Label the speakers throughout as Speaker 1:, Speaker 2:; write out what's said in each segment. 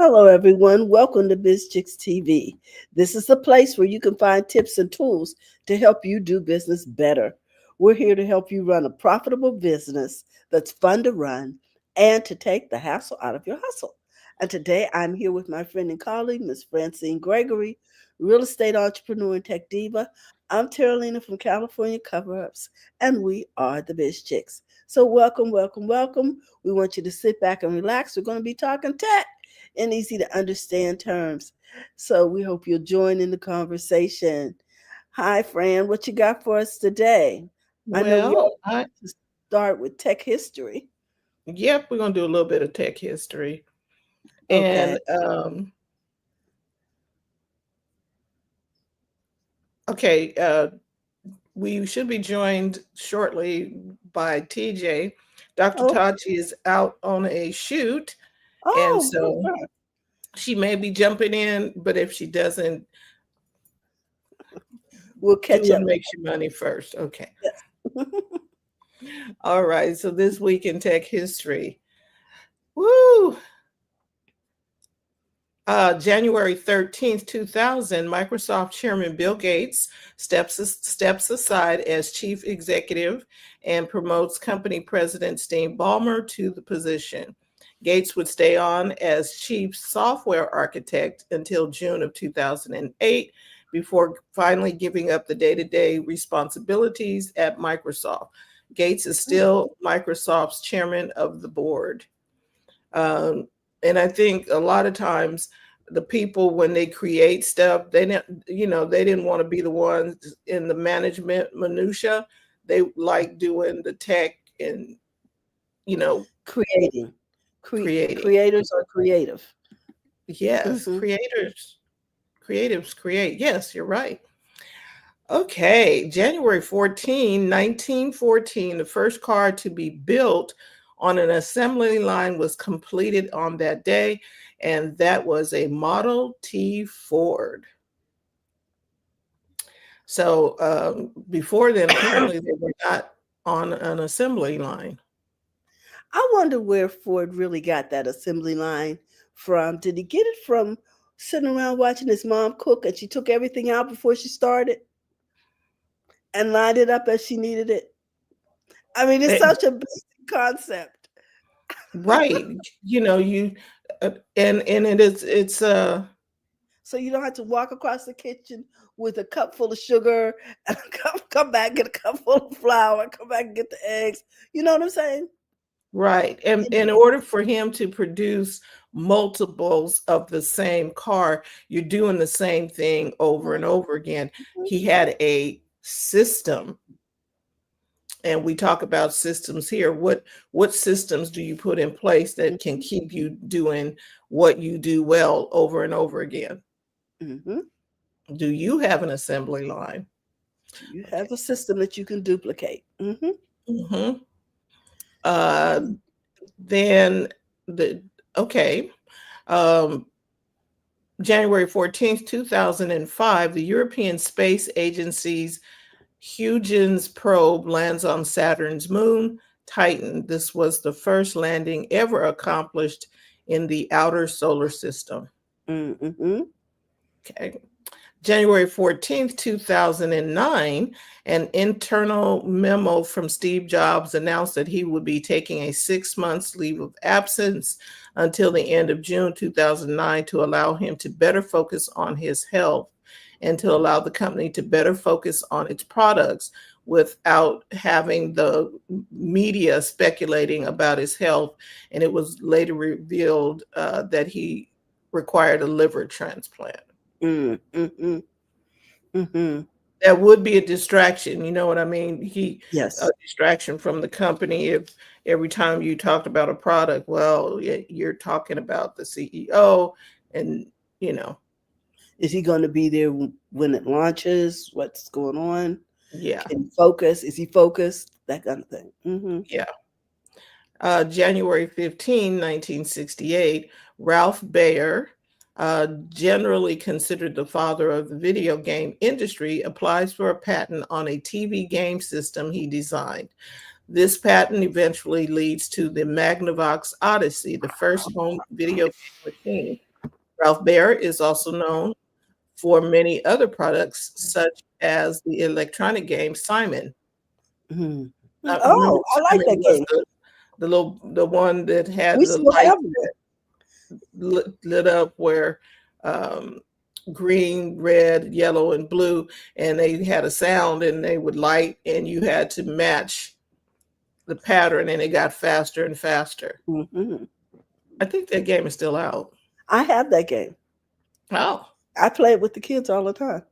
Speaker 1: Hello, everyone. Welcome to BizChicks TV. This is the place where you can find tips and tools to help you do business better. We're here to help you run a profitable business that's fun to run and to take the hassle out of your hustle. And today I'm here with my friend and colleague, Ms. Francine Gregory, real estate entrepreneur and tech diva. I'm Terralina from California Cover Ups, and we are the Biz Chicks. So, welcome, welcome, welcome. We want you to sit back and relax. We're going to be talking tech in easy to understand terms. So we hope you'll join in the conversation. Hi, Fran, what you got for us today? I know we
Speaker 2: Well,
Speaker 1: all start with tech history.
Speaker 2: yep, we're gonna do a little bit of tech history,
Speaker 1: Okay.
Speaker 2: and okay, we should be joined shortly by TJ. Dr.
Speaker 1: Oh,
Speaker 2: Tachi is out on a shoot, and
Speaker 1: oh, good
Speaker 2: so
Speaker 1: for her.
Speaker 2: she may be jumping in, but if she doesn't,
Speaker 1: We'll
Speaker 2: do
Speaker 1: catch
Speaker 2: what
Speaker 1: up.
Speaker 2: makes you money first. Okay.
Speaker 1: Yes.
Speaker 2: All right. So this week in tech history, woo! January 13th, 2000, Microsoft Chairman Bill Gates steps aside as chief executive and promotes company president Steve Ballmer to the position. Gates would stay on as chief software architect until June of 2008 before finally giving up the day-to-day responsibilities at Microsoft. Gates is still Microsoft's chairman of the board. Um, and I think a lot of times the people, when they create stuff, they didn't want to be the ones in the management minutia. They like doing the tech and you know
Speaker 1: Creating.
Speaker 2: creating.
Speaker 1: Creators are creative.
Speaker 2: Yes,
Speaker 1: Hmm.
Speaker 2: creatives create. Yes, you're right. Okay, January 14, 1914, the first car to be built on an assembly line was completed on that day, and that was a Model T Ford. So before then, apparently they were not on an assembly line.
Speaker 1: I wonder where Ford really got that assembly line from. Did he get it from sitting around watching his mom cook and she took everything out before she started and lined it up as she needed it? I mean, it's
Speaker 2: They,
Speaker 1: such a basic concept.
Speaker 2: right, you and it's
Speaker 1: So you don't have to walk across the kitchen with a cup full of sugar and come back, get a cup full of flour, come back and get the eggs. You know what I'm saying?
Speaker 2: right. And in order for him to produce multiples of the same car, you're doing the same thing over and over again. He had a system, and we talk about systems here. What systems do you put in place that can keep you doing what you do well over and over again?
Speaker 1: Mm-hmm.
Speaker 2: Do you have an assembly line?
Speaker 1: You
Speaker 2: Okay.
Speaker 1: have a system that you can duplicate. Mm-hmm.
Speaker 2: Hmm. Uh, then the okay. Um, January 14th, 2005, the European Space Agency's Huygens probe lands on Saturn's moon, Titan. This was the first landing ever accomplished in the outer solar system.
Speaker 1: Mm-hmm.
Speaker 2: Okay. January 14th, 2009, an internal memo from Steve Jobs announced that he would be taking a 6 months leave of absence until the end of June 2009 to allow him to better focus on his health and to allow the company to better focus on its products without having the media speculating about his health. And it was later revealed that he required a liver transplant.
Speaker 1: Mm-hmm. Mm-hmm.
Speaker 2: That would be a distraction, you know what I mean? A
Speaker 1: Yes.
Speaker 2: distraction from the company if every time you talked about a product, well, you're talking about the CEO and, you know,
Speaker 1: Is he going to be there when it launches? What's going on?
Speaker 2: yeah,
Speaker 1: Can he focus? Is he focused? That kind of thing. Mm-hmm.
Speaker 2: yeah. January 15, 1968, Ralph Baer, generally considered the father of the video game industry, applies for a patent on a TV game system he designed. This patent eventually leads to the Magnavox Odyssey, the first home video game machine. Ralph Baer is also known for many other products, such as the electronic game Simon.
Speaker 1: Mhm.
Speaker 2: Remember,
Speaker 1: Oh, I like
Speaker 2: Simon
Speaker 1: that
Speaker 2: was
Speaker 1: game.
Speaker 2: the one that had
Speaker 1: We
Speaker 2: the
Speaker 1: still
Speaker 2: light
Speaker 1: have it.
Speaker 2: lit up where um, green, red, yellow, and blue, and they had a sound, and they would light, and you had to match the pattern, and it got faster and faster.
Speaker 1: Mhm.
Speaker 2: I think that game is still out.
Speaker 1: I have that game.
Speaker 2: Oh.
Speaker 1: I play it with the kids all the time.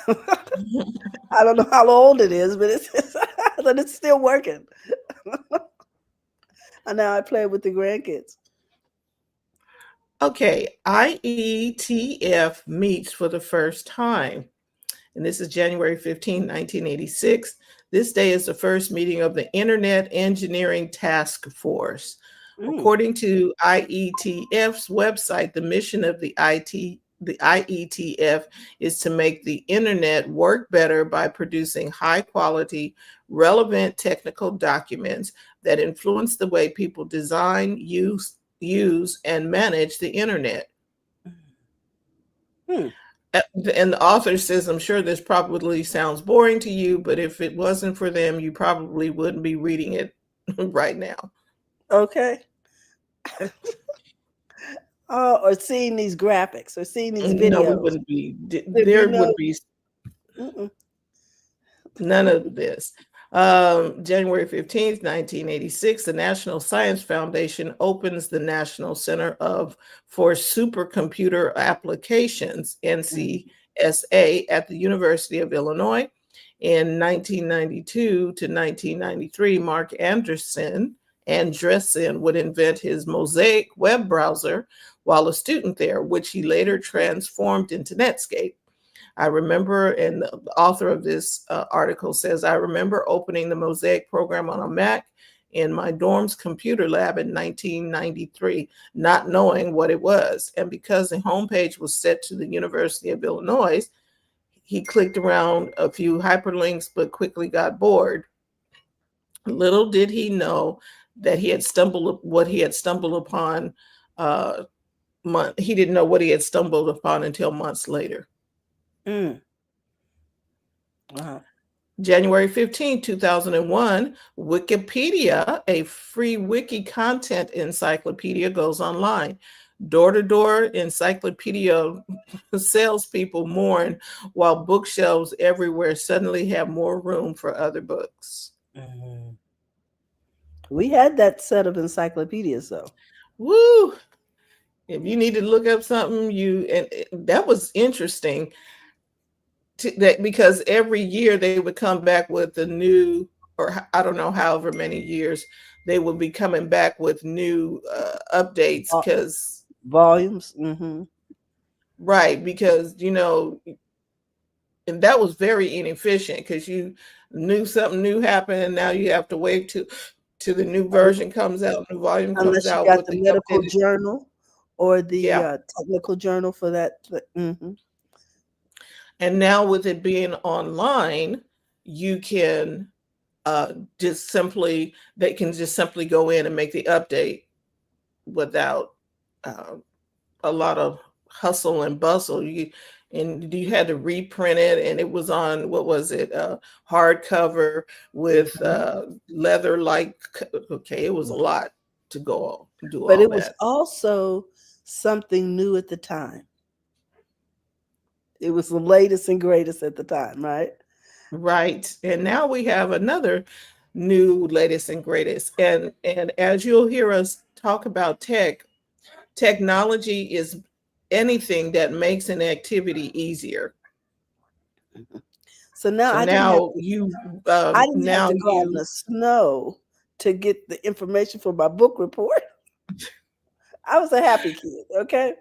Speaker 1: I don't know how old it is, but but it's still working. And now I play it with the grandkids.
Speaker 2: Okay, IETF meets for the first time, and this is January 15, 1986. This day is the first meeting of the Internet Engineering Task Force.
Speaker 1: Mm.
Speaker 2: According to IETF's website, the mission of the IETF is to make the internet work better by producing high quality, relevant technical documents that influence the way people design, use and manage the internet.
Speaker 1: Hmm.
Speaker 2: And the author says, I'm sure this probably sounds boring to you, but if it wasn't for them, you probably wouldn't be reading it right now.
Speaker 1: Okay. Or seeing these graphics or seeing these
Speaker 2: No, we
Speaker 1: videos.
Speaker 2: wouldn't be,
Speaker 1: If you
Speaker 2: there
Speaker 1: know,
Speaker 2: would be
Speaker 1: mm-mm.
Speaker 2: none of this. January 15th, 1986, the National Science Foundation opens the National Center for Supercomputer Applications, NCSA, at the University of Illinois. In 1992 to 1993, Mark Andreessen would invent his Mosaic web browser while a student there, which he later transformed into Netscape. I remember, and the author of this article says, I remember opening the Mosaic program on a Mac in my dorm's computer lab in 1993, not knowing what it was. And because the homepage was set to the University of Illinois, he clicked around a few hyperlinks, but quickly got bored. Little did he know that he had stumbled upon. Uh, he didn't know what he had stumbled upon until months later.
Speaker 1: Mm. Wow.
Speaker 2: January 15, 2001, Wikipedia, a free wiki content encyclopedia, goes online. Door to door encyclopedia salespeople mourn while bookshelves everywhere suddenly have more room for other books.
Speaker 1: Mhm. We had that set of encyclopedias though.
Speaker 2: Woo! If you need to look up something, that was interesting that because every year they would come back with a new, or I don't know, however many years they would be coming back with new updates
Speaker 1: Uh,
Speaker 2: because
Speaker 1: volumes. Mm-hmm.
Speaker 2: right, because and that was very inefficient because you knew something new happened and now you have to wait to the new version comes out, new volume comes
Speaker 1: Unless you
Speaker 2: out
Speaker 1: got
Speaker 2: with
Speaker 1: the
Speaker 2: the
Speaker 1: medical
Speaker 2: updated.
Speaker 1: journal or the
Speaker 2: Yeah.
Speaker 1: technical journal for that. Mm-hmm.
Speaker 2: And now with it being online, you can just simply they can just simply go in and make the update without uh, a lot of hustle and bustle. You had to reprint it, and it was on, what was it, hardcover with
Speaker 1: Mm-hmm.
Speaker 2: leather like. Okay, it was a lot to go do
Speaker 1: But
Speaker 2: all
Speaker 1: it was
Speaker 2: that.
Speaker 1: also something new at the time. It was the latest and greatest at the time, right?
Speaker 2: Right, and now we have another new latest and greatest, and as you'll hear us talk about technology is anything that makes an activity easier.
Speaker 1: So now
Speaker 2: So now you
Speaker 1: I didn't have
Speaker 2: now
Speaker 1: to go out in
Speaker 2: you
Speaker 1: the snow to get the information for my book report. I was a happy kid, okay?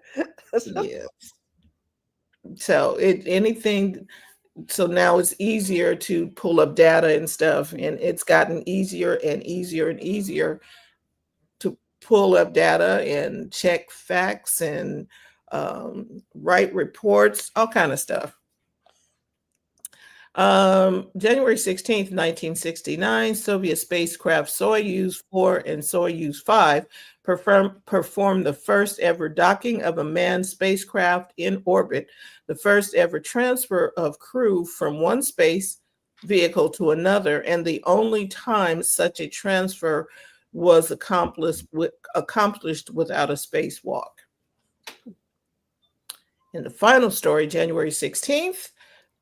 Speaker 2: yeah. So so now it's easier to pull up data and stuff, and it's gotten easier and easier and easier to pull up data and check facts and write reports, all kind of stuff. January 16th, 1969, Soviet spacecraft Soyuz 4 and Soyuz 5 performed the first ever docking of a manned spacecraft in orbit, the first ever transfer of crew from one space vehicle to another, and the only time such a transfer was accomplished without a spacewalk. In the final story, January 16th,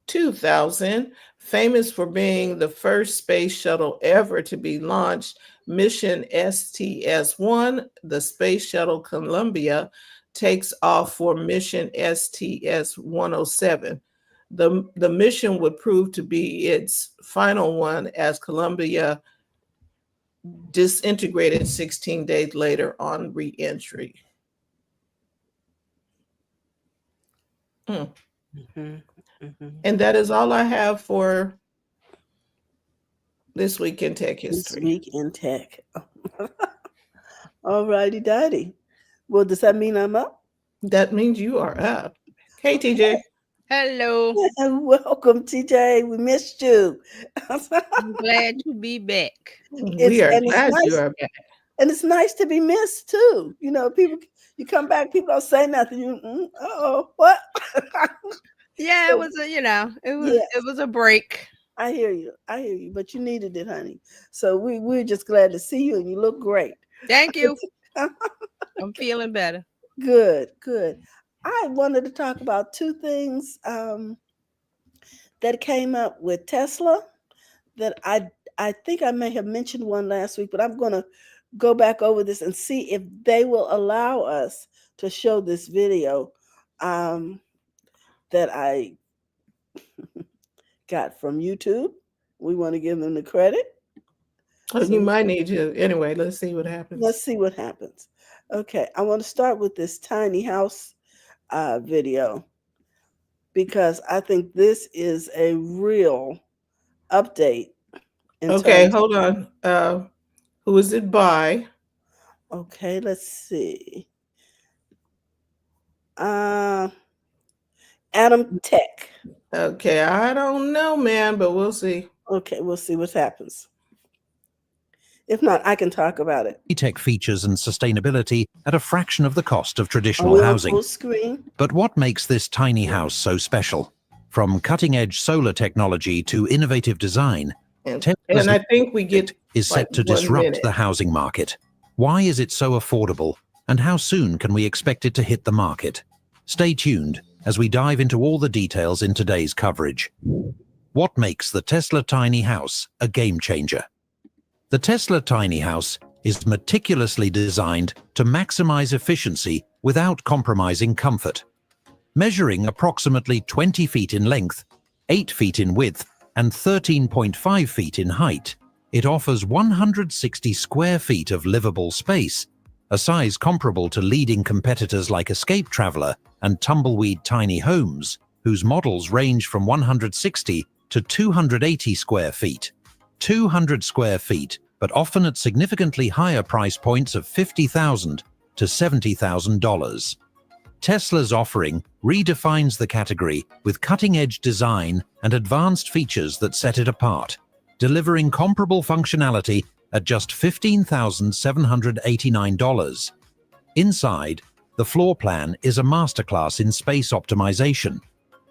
Speaker 2: 2000, famous for being the first space shuttle ever to be launched, mission STS-1, the Space Shuttle Columbia, takes off for mission STS-107. The mission would prove to be its final one as Columbia disintegrated 16 days later on re-entry. And that is all I have for this week in tech history.
Speaker 1: This week in tech. All righty, daddy. Well, does that mean I'm up?
Speaker 2: That means you are up. Hey, TJ.
Speaker 3: Hello.
Speaker 1: Welcome, TJ. We missed you.
Speaker 3: I'm glad to be back.
Speaker 2: We are glad you are back.
Speaker 1: And it's nice to be missed too. You know, people, you come back, people don't say nothing. You, what?
Speaker 3: Yeah, it was it was a break.
Speaker 1: I hear you. But you needed it, honey. So we're just glad to see you, and you look great.
Speaker 3: Thank you. I'm feeling better.
Speaker 1: Good. I wanted to talk about two things that came up with Tesla that I think I may have mentioned one last week, but I'm going to go back over this and see if they will allow us to show this video that I got from YouTube. We want to give them the credit.
Speaker 2: You might need to. Anyway, let's see what happens. Okay, I want to start with this tiny house video because I think this is a real update. Okay, hold on. Who is it by?
Speaker 1: Okay, let's see. Adam Tech.
Speaker 2: Okay, I don't know, man, but we'll see.
Speaker 1: Okay, we'll see what happens. If not, I can talk about it.
Speaker 4: Tech features and sustainability at a fraction of the cost of traditional housing.
Speaker 1: Full screen.
Speaker 4: But what makes this tiny house so special? From cutting-edge solar technology to innovative design,
Speaker 2: and I think we get
Speaker 4: is set to disrupt the housing market. Why is it so affordable, and how soon can we expect it to hit the market? Stay tuned as we dive into all the details in today's coverage. What makes the Tesla tiny house a game changer? The Tesla tiny house is meticulously designed to maximize efficiency without compromising comfort. Measuring approximately 20 feet in length, 8 feet in width, and 13.5 feet in height, it offers 160 square feet of livable space, a size comparable to leading competitors like Escape Traveler and Tumbleweed Tiny Homes, whose models range from 160 to 280 square feet. 200 square feet, but often at significantly higher price points of $50,000 to $70,000. Tesla's offering redefines the category with cutting-edge design and advanced features that set it apart, delivering comparable functionality at just $15,789. Inside, the floor plan is a masterclass in space optimization.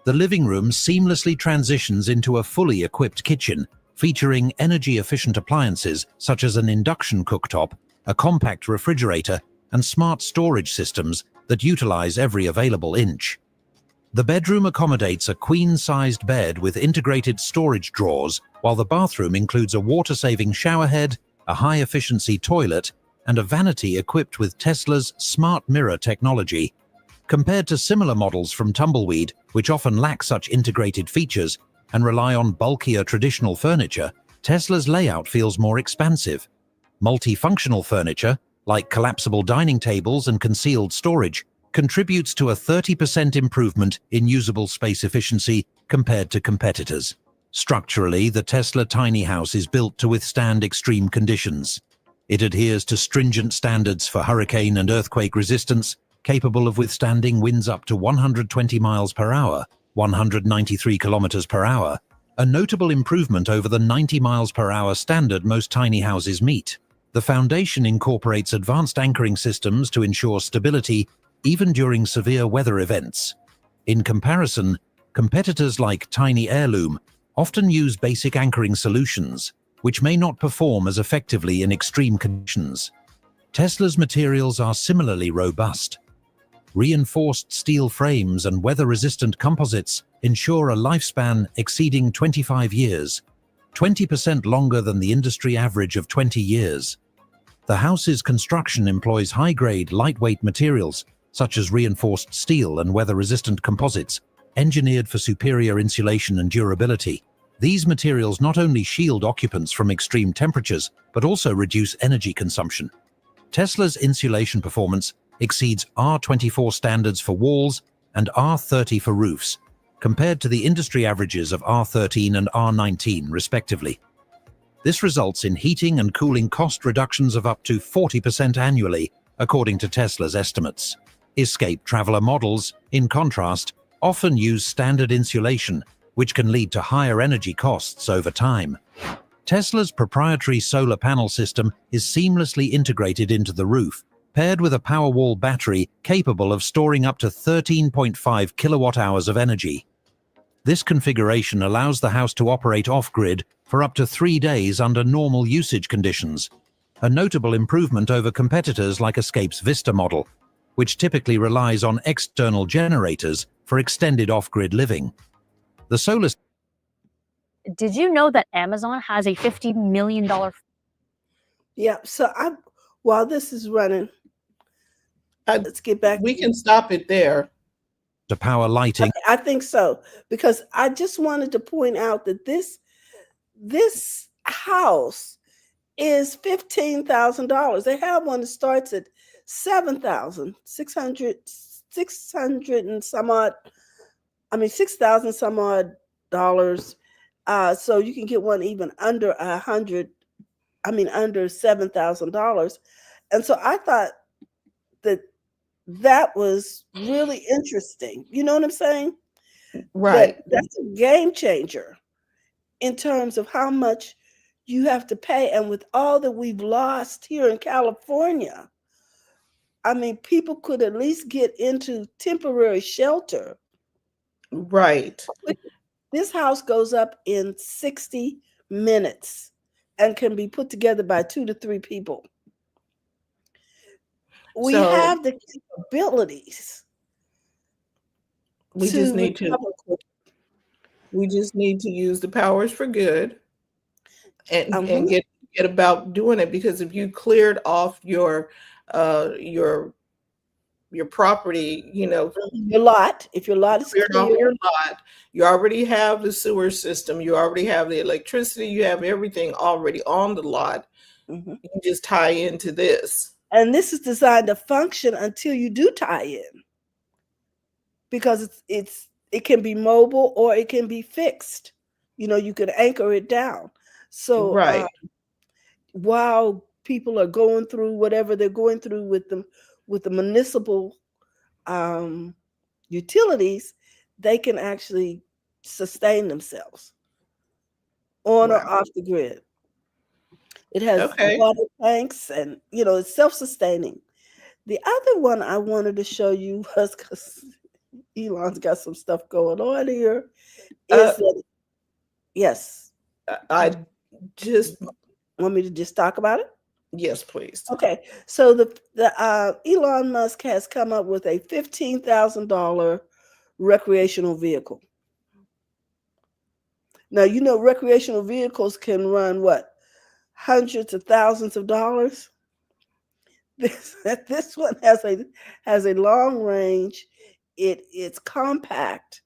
Speaker 4: The living room seamlessly transitions into a fully equipped kitchen, featuring energy-efficient appliances such as an induction cooktop, a compact refrigerator, and smart storage systems that utilize every available inch. The bedroom accommodates a queen-sized bed with integrated storage drawers, while the bathroom includes a water-saving showerhead, a high-efficiency toilet, and a vanity equipped with Tesla's smart mirror technology. Compared to similar models from Tumbleweed, which often lack such integrated features and rely on bulkier traditional furniture, Tesla's layout feels more expansive. Multifunctional furniture, like collapsible dining tables and concealed storage, contributes to a 30% improvement in usable space efficiency compared to competitors. Structurally, the Tesla tiny house is built to withstand extreme conditions. It adheres to stringent standards for hurricane and earthquake resistance, capable of withstanding winds up to 120 miles per hour, 193 kilometers per hour, a notable improvement over the 90 miles per hour standard most tiny houses meet. The foundation incorporates advanced anchoring systems to ensure stability even during severe weather events. In comparison, competitors like Tiny Heirloom often use basic anchoring solutions, which may not perform as effectively in extreme conditions. Tesla's materials are similarly robust. Reinforced steel frames and weather-resistant composites ensure a lifespan exceeding 25 years, 20% longer than the industry average of 20 years. The house's construction employs high-grade, lightweight materials, such as reinforced steel and weather-resistant composites, engineered for superior insulation and durability. These materials not only shield occupants from extreme temperatures, but also reduce energy consumption. Tesla's insulation performance exceeds R24 standards for walls and R30 for roofs, compared to the industry averages of R13 and R19 respectively. This results in heating and cooling cost reductions of up to 40% annually, according to Tesla's estimates. Escape Traveler models, in contrast, often use standard insulation, which can lead to higher energy costs over time. Tesla's proprietary solar panel system is seamlessly integrated into the roof, paired with a Powerwall battery capable of storing up to 13.5 kilowatt-hours of energy. This configuration allows the house to operate off-grid for up to 3 days under normal usage conditions, a notable improvement over competitors like Escape's Vista model, which typically relies on external generators for extended off-grid living. The solar...
Speaker 5: Did you know that Amazon has a $50 million...
Speaker 1: Yeah, so while this is running, let's get back.
Speaker 2: We can stop it there.
Speaker 4: To power lighting.
Speaker 1: I think so, because I just wanted to point out that this house is $15,000. They have one that starts at $6,000 and some odd. I mean, $6,000 some odd dollars. So you can get one even under under $7,000. And so I thought that was really interesting. You know what I'm saying?
Speaker 2: Right.
Speaker 1: That's a game changer in terms of how much you have to pay. And with all that we've lost here in California, I mean, people could at least get into temporary shelter.
Speaker 2: Right.
Speaker 1: This house goes up in 60 minutes and can be put together by 2 to 3 people. We have the capabilities.
Speaker 2: We just need to use the powers for good and get about doing it, because if you cleared off your property, your
Speaker 1: lot, if your lot is
Speaker 2: cleared off your lot, you already have the sewer system, you already have the electricity, you have everything already on the lot. You just tie into this.
Speaker 1: And this is designed to function until you do tie in, because it can be mobile or it can be fixed. You could anchor it down. So while people are going through whatever they're going through with the municipal utilities, they can actually sustain themselves on or off the grid. It has water tanks and, it's self-sustaining. The other one I wanted to show you was, because Elon's got some stuff going on here, is that, yes.
Speaker 2: I just...
Speaker 1: Want me to just talk about it?
Speaker 2: Yes, please.
Speaker 1: Okay. So the Elon Musk has come up with a $15,000 recreational vehicle. Now, recreational vehicles can run what? Hundreds of thousands of dollars. This one has a long range. It's compact.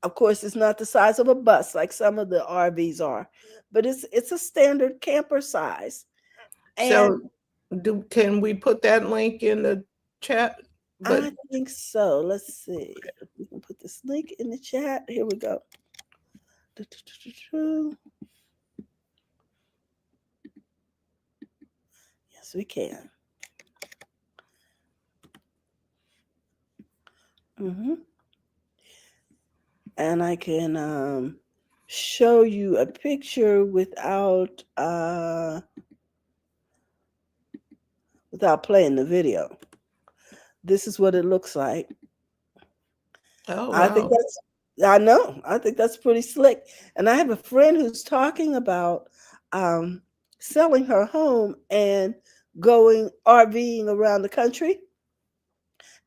Speaker 1: Of course, it's not the size of a bus like some of the RVs are, but it's a standard camper size. And
Speaker 2: so, can we put that link in the chat?
Speaker 1: I think so. Let's see. We can put this link in the chat. Here we go. Yes, we can. And I can show you a picture without without playing the video. This is what it looks like.
Speaker 2: Oh,
Speaker 1: I think
Speaker 2: wow.
Speaker 1: I know. I think that's pretty slick. And I have a friend who's talking about selling her home and going RVing around the country.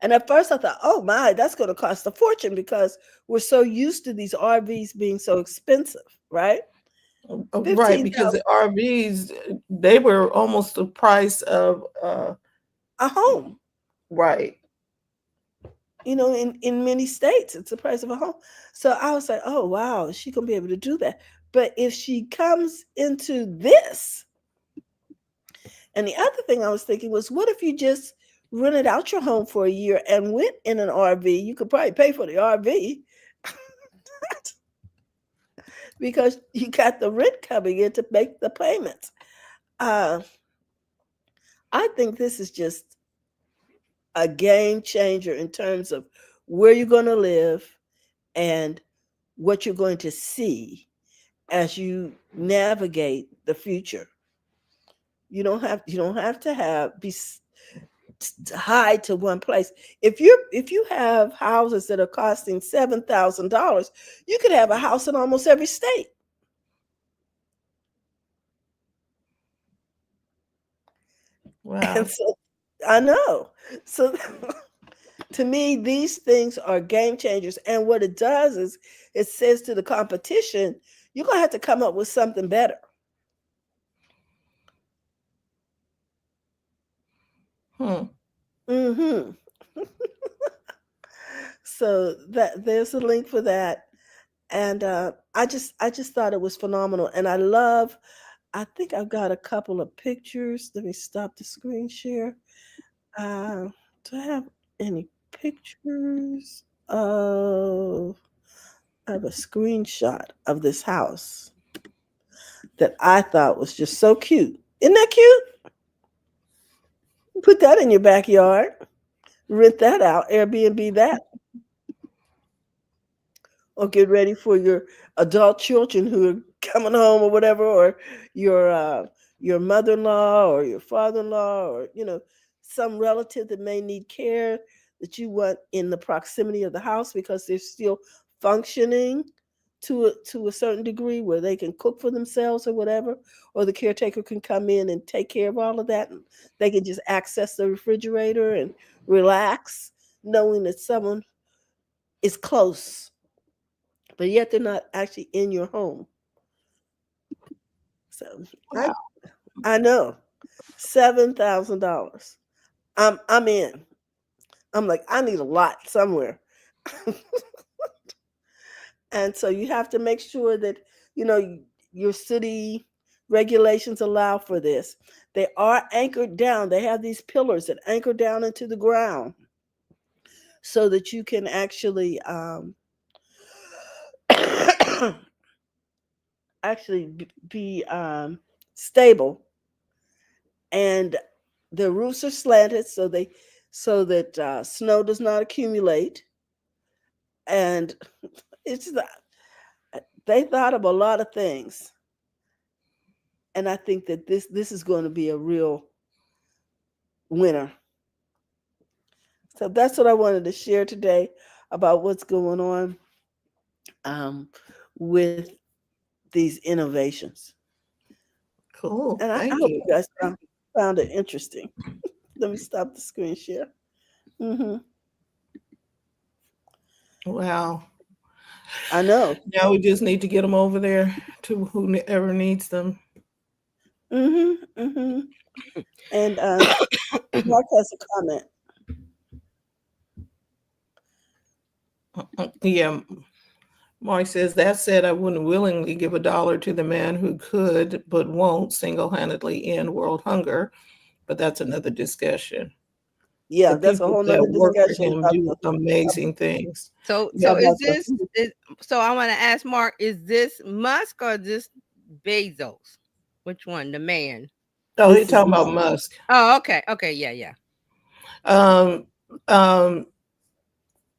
Speaker 1: And at first I thought, oh my, that's going to cost a fortune because we're so used to these RVs being so expensive, right?
Speaker 2: Right, because
Speaker 1: 15,000
Speaker 2: the RVs, they were almost the price of
Speaker 1: a home.
Speaker 2: right.
Speaker 1: You know, in many states, it's the price of a home. So I was like, oh wow, is she gonna be able to do that? But if she comes into this, and the other thing I was thinking was, what if you just rented out your home for a year and went in an RV? You could probably pay for the RV because you got the rent coming in to make the payments. I think this is just a game changer in terms of where you're going to live and what you're going to see as you navigate the future. You don't have to be tied to one place. If you have houses that are costing $7,000, you could have a house in almost every state.
Speaker 2: Wow.
Speaker 1: And so I know. So to me, these things are game changers. And what it does is it says to the competition, you're going to have to come up with something better. Mm-hmm. So that there's a link for that. And I just thought it was phenomenal. And I think I've got a couple of pictures. Let me stop the screen share. Do I have any pictures? I have a screenshot of this house that I thought was just so cute. Isn't that cute? Put that in your backyard. Rent that out. Airbnb that. Or get ready for your adult children who are coming home or whatever, or your mother-in-law or your father-in-law, or some relative that may need care that you want in the proximity of the house because they're still functioning to a certain degree where they can cook for themselves or whatever, or the caretaker can come in and take care of all of that, and they can just access the refrigerator and relax knowing that someone is close, but yet they're not actually in your home. So
Speaker 2: Wow.
Speaker 1: I know $7,000. I'm in. I'm like, I need a lot somewhere. And so you have to make sure that your city regulations allow for this. They are anchored down. They have these pillars that anchor down into the ground so that you can actually be stable. And the roofs are slanted so that snow does not accumulate. And it's they thought of a lot of things, and I think that this is going to be a real winner. So that's what I wanted to share today about what's going on with these innovations.
Speaker 2: Cool.
Speaker 1: And I
Speaker 2: Thank
Speaker 1: hope
Speaker 2: you.
Speaker 1: you guys found it interesting. Let me stop the screen share.
Speaker 2: Wow.
Speaker 1: I know.
Speaker 2: Now we just need to get them over there to whoever needs them.
Speaker 1: And Mark has a comment.
Speaker 2: Yeah. Mark says, that said, I wouldn't willingly give $1 to the man who could but won't single-handedly end world hunger. But that's another discussion.
Speaker 1: Yeah,
Speaker 2: The
Speaker 1: that's a
Speaker 2: people
Speaker 1: whole
Speaker 2: that
Speaker 1: nother
Speaker 2: work for
Speaker 1: discussion
Speaker 2: him do amazing things.
Speaker 3: So
Speaker 1: Yeah,
Speaker 3: is
Speaker 1: that's
Speaker 3: this so I want to ask Mark, is this Musk or this Bezos? Which one? The man.
Speaker 2: Oh,
Speaker 1: This
Speaker 2: he's
Speaker 1: is
Speaker 2: talking about
Speaker 1: Musk.
Speaker 2: Musk.
Speaker 3: Oh, okay. Okay, yeah.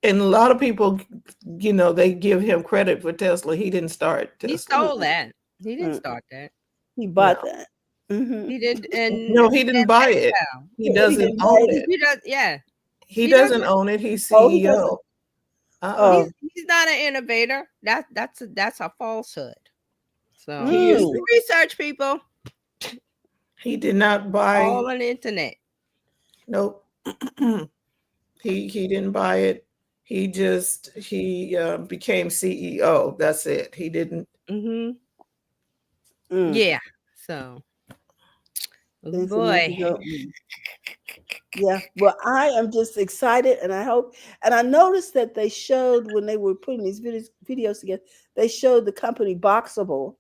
Speaker 2: And a lot of people, they give him credit for Tesla. He didn't start
Speaker 3: He
Speaker 2: Tesla.
Speaker 3: stole that. He didn't start that.
Speaker 1: He
Speaker 2: No.
Speaker 1: bought that. Mhm.
Speaker 3: He did, and
Speaker 2: No, he didn't buy it. He
Speaker 1: He
Speaker 2: doesn't
Speaker 1: didn't buy
Speaker 2: own
Speaker 1: it.
Speaker 2: it.
Speaker 3: he does, yeah.
Speaker 2: He
Speaker 3: He
Speaker 2: doesn't
Speaker 3: doesn't.
Speaker 2: own it. He's
Speaker 1: Oh, he doesn't.
Speaker 2: CEO.
Speaker 1: Oh.
Speaker 3: He's not an innovator. That's a falsehood. So
Speaker 2: He is.
Speaker 1: Mm.
Speaker 3: research, people,
Speaker 2: He did not buy.
Speaker 3: all on the internet.
Speaker 2: Nope. He didn't buy it. He became CEO. That's it. He didn't.
Speaker 3: Mm-hmm.
Speaker 1: Mm.
Speaker 3: Yeah. So,
Speaker 1: Things that make
Speaker 3: boy.
Speaker 1: you go, mm. Yeah. Well, I am just excited, and I hope. And I noticed that they showed when they were putting these videos together, they showed the company Boxable,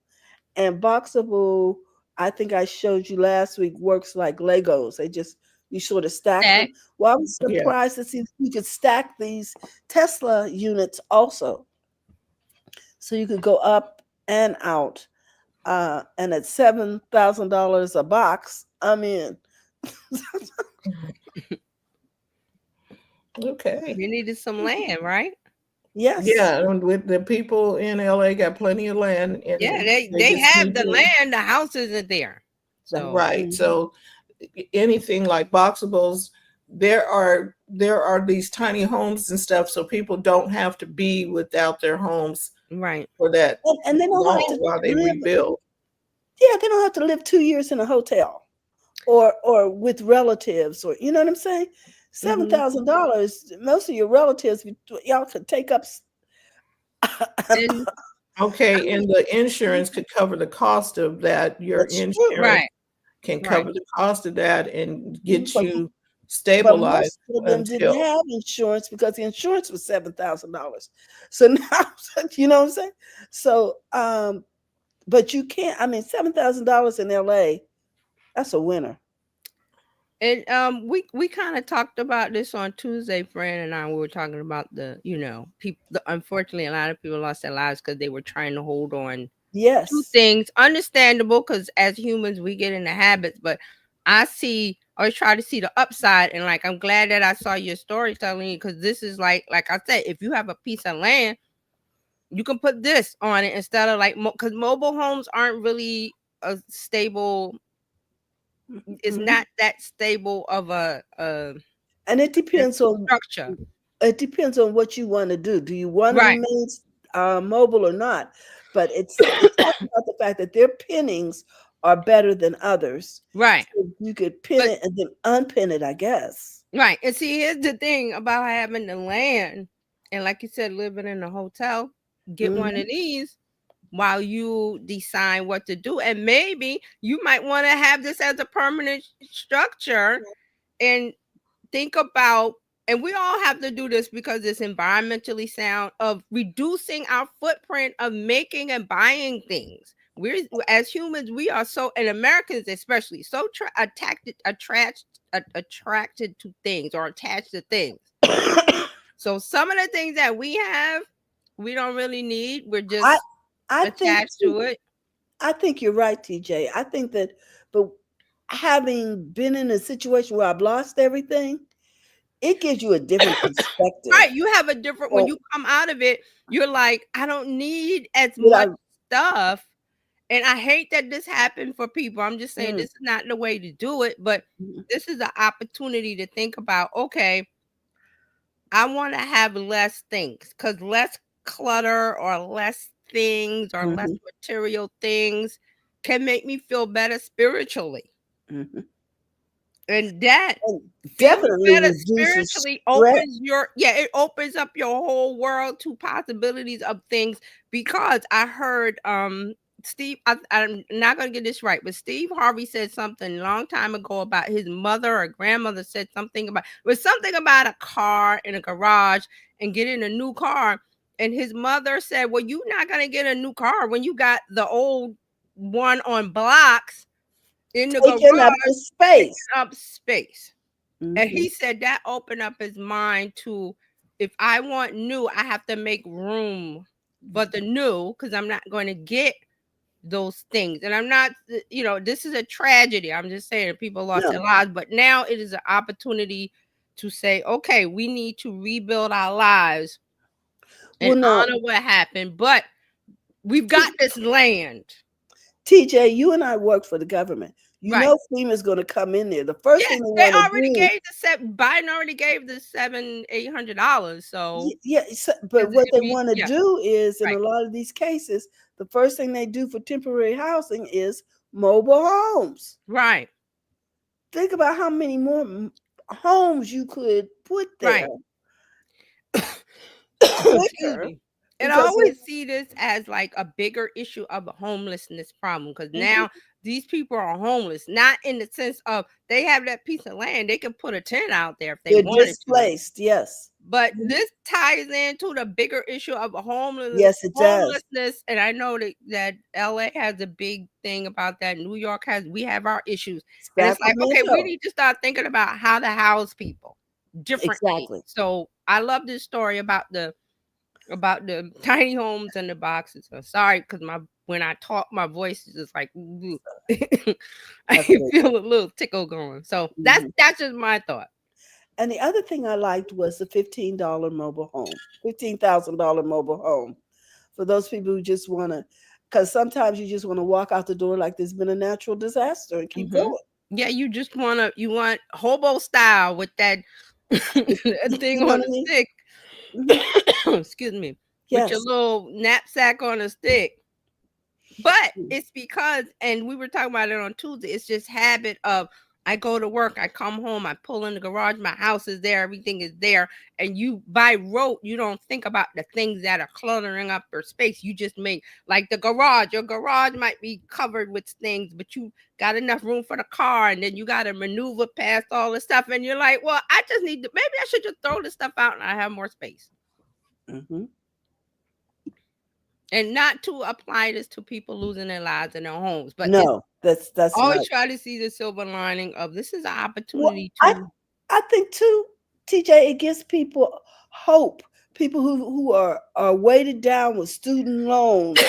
Speaker 1: and Boxable. I think I showed you last week. Works like Legos. You sort of stack them. Well, I was
Speaker 2: Yeah.
Speaker 1: surprised to see you could stack these Tesla units also, so you could go up and out. And at $7,000 a box, I'm in.
Speaker 2: Okay.
Speaker 3: You needed some land, right?
Speaker 1: Yes.
Speaker 2: Yeah, and with the people in LA got plenty of land. And
Speaker 3: Yeah, they
Speaker 2: just
Speaker 3: have
Speaker 2: need
Speaker 3: the
Speaker 2: to-
Speaker 3: land. The house isn't there. So
Speaker 2: Right.
Speaker 1: Mhm.
Speaker 2: So anything like Boxables, there are these tiny homes and stuff, so people don't have to be without their homes
Speaker 3: right.
Speaker 2: for that
Speaker 1: And they don't
Speaker 2: long
Speaker 1: have to
Speaker 2: while they
Speaker 1: live.
Speaker 2: rebuild.
Speaker 1: Yeah, they don't have to live 2 years in a hotel or with relatives, or you know what I'm saying. $7,000. Most of your relatives, y'all could take up.
Speaker 3: And
Speaker 2: Okay, and the insurance could cover the cost of that. Your
Speaker 1: That's true.
Speaker 2: insurance
Speaker 3: right.
Speaker 2: can
Speaker 3: Right.
Speaker 2: cover the cost of that and get
Speaker 1: But-
Speaker 2: you
Speaker 1: But
Speaker 2: stabilized
Speaker 1: most of them didn't
Speaker 2: until.
Speaker 1: have insurance because the insurance was $7,000. So now, you know what I'm saying? So, but you can't. I mean, $7,000 in LA, that's a winner.
Speaker 3: And we kind of talked about this on Tuesday. Fran and I, we were talking about the people. Unfortunately, a lot of people lost their lives because they were trying to hold on
Speaker 1: Yes.
Speaker 3: to things. Understandable, because as humans we get into habits. But I always try to see the upside, and like I'm glad that I saw your story telling you, because this is like I said, if you have a piece of land, you can put this on it instead of because mobile homes aren't really a stable. It's
Speaker 1: Mhm.
Speaker 3: not that stable of a
Speaker 1: And it depends on
Speaker 3: structure.
Speaker 1: It depends on what you want to do. Do you want to
Speaker 3: Right.
Speaker 1: remain mobile or not? But it's talking about the fact that their pinnings are better than others.
Speaker 3: Right.
Speaker 1: So you could pin it and then unpin it, I guess.
Speaker 3: Right. And see, here's the thing about having the land, and like you said, living in a hotel, get one of these while you decide what to do. And maybe you might want to have this as a permanent structure and think about, and we all have to do this because it's environmentally sound, of reducing our footprint of making and buying things. We're, as humans, we are so, and Americans especially, so attracted to things, or attached to things. So some of the things that we have, we don't really need. We're just attached to it.
Speaker 1: I think you're right, TJ. I think that, but having been in a situation where I've lost everything, it gives you a different perspective.
Speaker 3: Right. You have a different, when you come out of it, you're like, I don't need as much stuff. And I hate that this happened for people. I'm just saying this is not the way to do it, but this is an opportunity to think about, okay, I want to have less things, because less clutter or less things or less material things can make me feel better spiritually. And that
Speaker 1: definitely
Speaker 3: better
Speaker 1: reduces
Speaker 3: spiritually opens it opens up your whole world to possibilities of things. Because I heard Steve, I'm not gonna get this right, but Steve Harvey said something a long time ago about his mother or grandmother said something about a car in a garage and getting a new car. And his mother said, well, you're not gonna get a new car when you got the old one on blocks in the garage, up space. And he said that opened up his mind to, if I want new, I have to make room for the new, because I'm not going to get those things. And I'm not, this is a tragedy. I'm just saying people lost their lives, but now it is an opportunity to say, okay, we need to rebuild our lives and honor what happened, but we've got this land.
Speaker 1: TJ, you and I work for the government. You
Speaker 3: Right.
Speaker 1: know FEMA's going to come in there. The first thing they
Speaker 3: They
Speaker 1: want to
Speaker 3: already
Speaker 1: do,
Speaker 3: gave Biden already gave the $700-800. So
Speaker 1: but what they want to
Speaker 3: yeah,
Speaker 1: do is, in
Speaker 3: right.
Speaker 1: a lot of these cases, the first thing they do for temporary housing is mobile homes.
Speaker 3: Right.
Speaker 1: Think about how many more homes you could put there
Speaker 3: Right. Excuse
Speaker 1: quicker.
Speaker 3: me. And I
Speaker 1: Because
Speaker 3: always see this as like a bigger issue of a homelessness problem, because now these people are homeless, not in the sense of they have that piece of land, they can put a tent out there if they
Speaker 1: they're
Speaker 3: wanted to.
Speaker 1: displaced. Yes.
Speaker 3: But this ties into the bigger issue of a
Speaker 1: Yes, it does.
Speaker 3: homelessness. And I know that LA has a big thing about that. New York we have our issues. And it's like, okay, we
Speaker 1: Sacramento.
Speaker 3: need to start thinking about how to house people differently.
Speaker 1: Exactly.
Speaker 3: So I love this story about the tiny homes and the boxes. So sorry, because when I talk, my voice is just like I feel a little tickle going. So that's just my thought.
Speaker 1: And the other thing I liked was the $15 mobile home, $15,000 mobable home, for those people who just want to, because sometimes you just want to walk out the door like there's been a natural disaster and keep going.
Speaker 3: Yeah, you want hobo style with that thing on a stick. Excuse me. With your little knapsack on a stick. But it's because, and we were talking about it on Tuesday, it's just habit of, I go to work, I come home, I pull in the garage, my house is there, everything is there. And you, by rote, you don't think about the things that are cluttering up your space. You just make, like the garage, your garage might be covered with things, but you got enough room for the car, and then you got to maneuver past all the stuff. And you're like, well, I just need to, maybe I should just throw this stuff out and I have more space. And not to apply this to people losing their lives in their homes, but
Speaker 1: no, that's
Speaker 3: always try to see the silver lining of this is an opportunity
Speaker 1: to. I think too, TJ, it gives people hope. People who are weighted down with student loans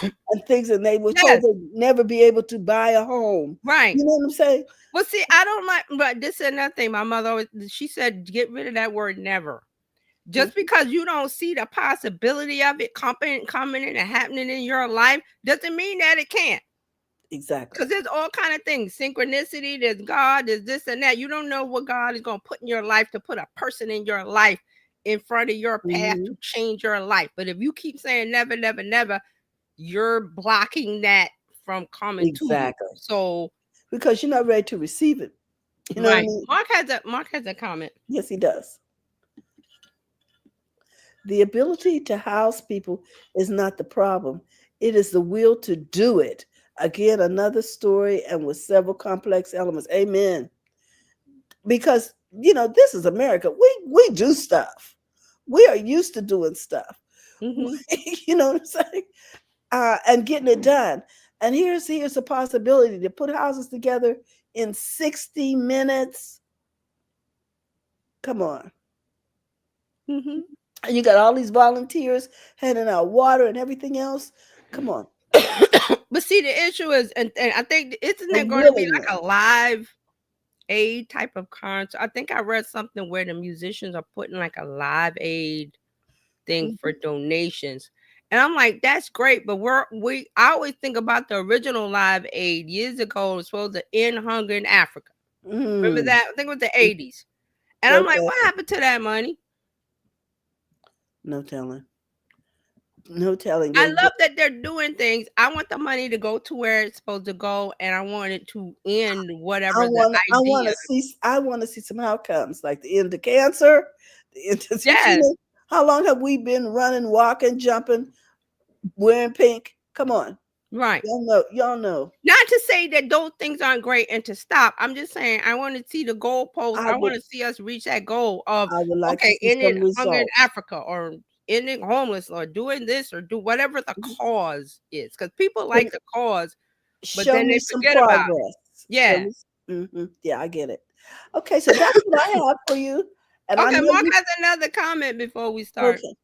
Speaker 1: and things, and they were told they'd never be able to buy a home.
Speaker 3: Right.
Speaker 1: You know what I'm saying?
Speaker 3: Well, see, I don't like, but this is another thing. My mother always, she said, get rid of that word never. Just because you don't see the possibility of it coming in and happening in your life doesn't mean that it can't.
Speaker 1: Exactly.
Speaker 3: Because there's all kind of things. Synchronicity, there's God, there's this and that. You don't know what God is going to put in your life to put a person in your life in front of your path to change your life. But if you keep saying never, never, never, you're blocking that from coming to you. So
Speaker 1: because you're not ready to receive it. You know what I mean?
Speaker 3: Mark has a comment.
Speaker 1: Yes, he does. The ability to house people is not the problem. It is the will to do it. Again, another story and with several complex elements. Amen. Because, this is America. We do stuff. We are used to doing stuff. You know what I'm saying? And getting it done. And here's a possibility to put houses together in 60 minutes. Come on. And you got all these volunteers handing out water and everything else. Come on.
Speaker 3: But see, the issue is, and I think, isn't there going to be like a live aid type of concert? I think I read something where the musicians are putting like a live aid thing for donations. And I'm like, that's great. But I always think about the original live aid years ago. It was supposed to end hunger in Africa. Remember that? I think it was the 80s. And I'm like, what happened to that money?
Speaker 1: No telling. No telling.
Speaker 3: I love that they're doing things. I want the money to go to where it's supposed to go, and I want it to end whatever the idea.
Speaker 1: I want to see some outcomes, like the end of cancer, the end of how long have we been running, walking, jumping, wearing pink? Come on.
Speaker 3: Right.
Speaker 1: Y'all know.
Speaker 3: Not to say that those things aren't great and to stop. I'm just saying I want to see the goalpost. I want to see us reach that goal of ending hunger in Africa, or ending homeless, or doing this, or do whatever the cause is. Because people like the cause, but then they forget about it. Yeah.
Speaker 1: Yeah, I get it. Okay, so that's what I have for you. And
Speaker 3: okay, Mark has another comment before we start.
Speaker 1: Okay.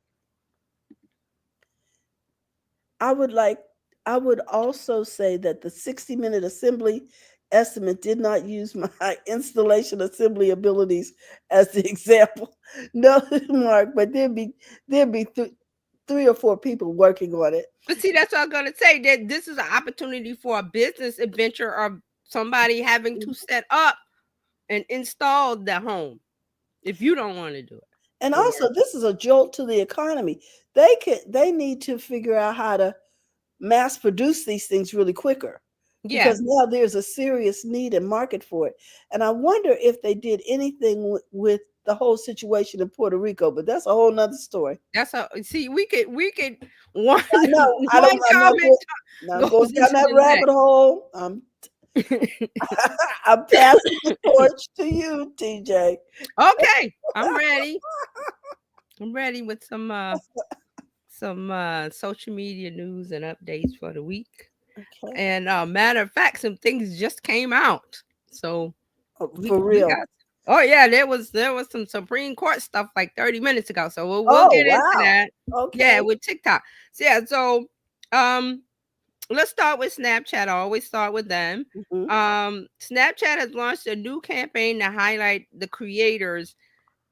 Speaker 1: I would also say that the 60-minute assembly estimate did not use my installation assembly abilities as the example. No, Mark, but there'd be 3 or 4 people working on it.
Speaker 3: But see, that's what I'm going to say. That this is an opportunity for a business adventure or somebody having to set up and install the home if you don't want to do it.
Speaker 1: And also, this is a jolt to the economy. They need to figure out how to mass produce these things really quicker.
Speaker 3: Yeah.
Speaker 1: Because now there's a serious need and market for it. And I wonder if they did anything with the whole situation in Puerto Rico, but that's a whole nother story.
Speaker 3: That's a see. We could one.
Speaker 1: No,
Speaker 3: one comment
Speaker 1: not
Speaker 3: goes
Speaker 1: going down
Speaker 3: into
Speaker 1: that
Speaker 3: the
Speaker 1: rabbit hole. I'm passing the torch to you, TJ.
Speaker 3: Okay, I'm ready. I'm ready with some social media news and updates for the week.
Speaker 1: Okay.
Speaker 3: And matter of fact, some things just came out. So
Speaker 1: For real.
Speaker 3: Oh yeah, there was some Supreme Court stuff like 30 minutes ago. So we'll get into that.
Speaker 1: Okay.
Speaker 3: Yeah, with TikTok. So yeah, so let's start with Snapchat. I always start with them. Snapchat has launched a new campaign to highlight the creators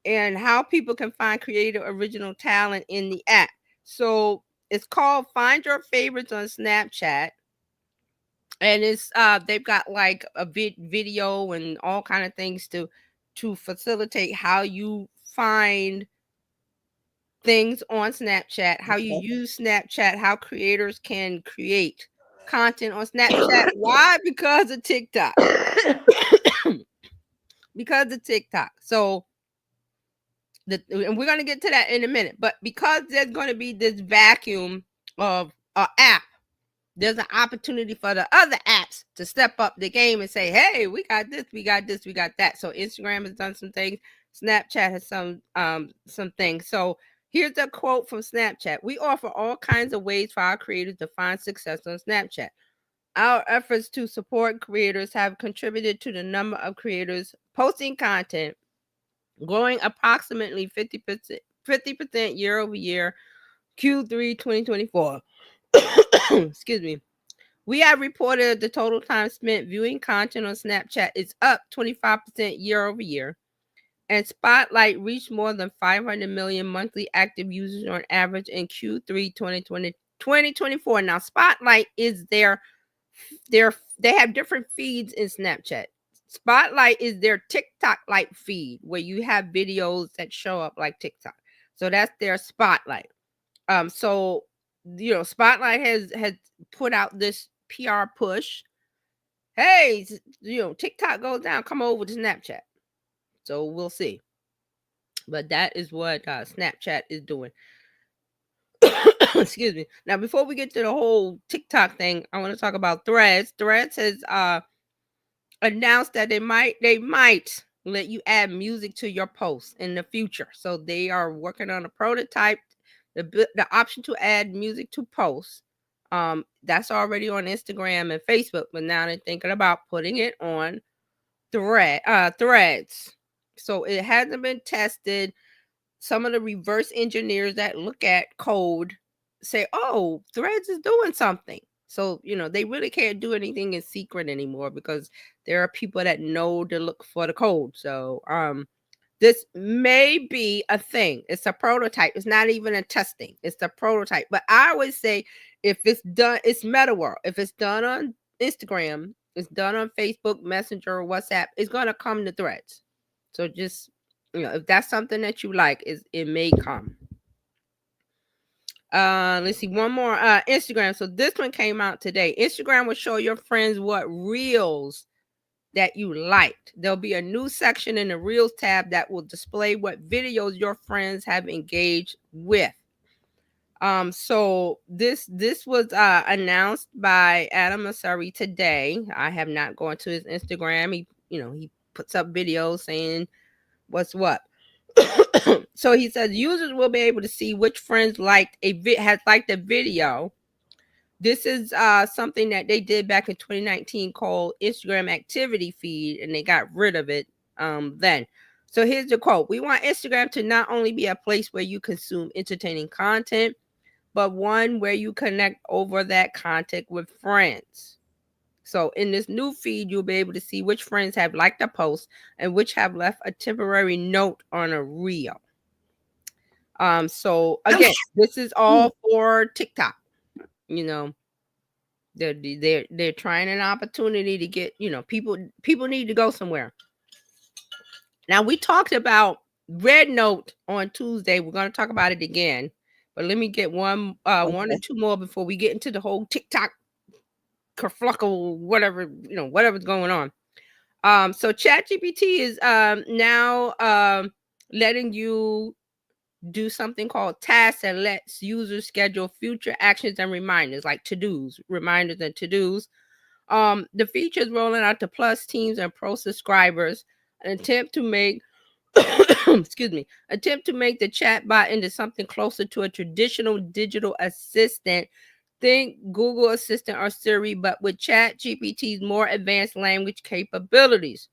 Speaker 3: and how people can find creative original talent in the app. So it's called Find Your Favorites on Snapchat. And it's they've got like a video and all kind of things to facilitate how you find things on Snapchat, how you use Snapchat, how creators can create content on Snapchat. Why? Because of TikTok. Because of TikTok. So and we're going to get to that in a minute, but because there's going to be this vacuum of an app, there's an opportunity for the other apps to step up the game and say, hey, we got this, we got this, we got that. So Instagram has done some things. Snapchat has some things. So here's a quote from Snapchat. We offer all kinds of ways for our creators to find success on Snapchat. Our efforts to support creators have contributed to the number of creators posting content growing approximately 50% year over year, Q3 2024. Excuse me. We have reported the total time spent viewing content on Snapchat is up 25% year over year. And Spotlight reached more than 500 million monthly active users on average in Q3 2024. Now, Spotlight is they have different feeds in Snapchat. Spotlight is their TikTok-like feed where you have videos that show up like TikTok. So that's their Spotlight. So Spotlight has put out this PR push. Hey, TikTok goes down, come over to Snapchat. So we'll see. But that is what Snapchat is doing. Excuse me. Now, before we get to the whole TikTok thing, I want to talk about Threads. Threads has announced that they might let you add music to your posts in the future. So they are working on a prototype. The option to add music to posts. That's already on Instagram and Facebook, but now they're thinking about putting it on Threads. So it hasn't been tested. Some of the reverse engineers that look at code say, oh, Threads is doing something. So, they really can't do anything in secret anymore because there are people that know to look for the code. So, this may be a thing. It's a prototype. It's not even a testing. It's a prototype. But I always say if it's done, it's meta world. If it's done on Instagram, it's done on Facebook, Messenger, or WhatsApp, it's going to come to Threads. So just, if that's something that you like, it may come. Let's see, one more. Instagram. So this one came out today. Instagram will show your friends what reels that you liked. There'll be a new section in the Reels tab that will display what videos your friends have engaged with. So this was announced by Adam Mosseri today. I have not gone to his Instagram. He puts up videos saying what's what. So he says users will be able to see which friends has liked a video. This is something that they did back in 2019 called Instagram Activity Feed, and they got rid of it then. So here's the quote. We want Instagram to not only be a place where you consume entertaining content, but one where you connect over that content with friends. So in this new feed, you'll be able to see which friends have liked a post and which have left a temporary note on a reel. So again, this is all for TikTok. They're trying an opportunity to get, people need to go somewhere. Now, we talked about Red Note on Tuesday. We're going to talk about it again, but let me get one or two more before we get into the whole TikTok kerfluckle, whatever's going on. So ChatGPT is now letting you do something called tasks that lets users schedule future actions and reminders, like reminders and to-dos. The feature is rolling out to Plus teams and Pro subscribers. An attempt to make attempt to make the chatbot into something closer to a traditional digital assistant. Think Google Assistant or Siri, but with ChatGPT's more advanced language capabilities.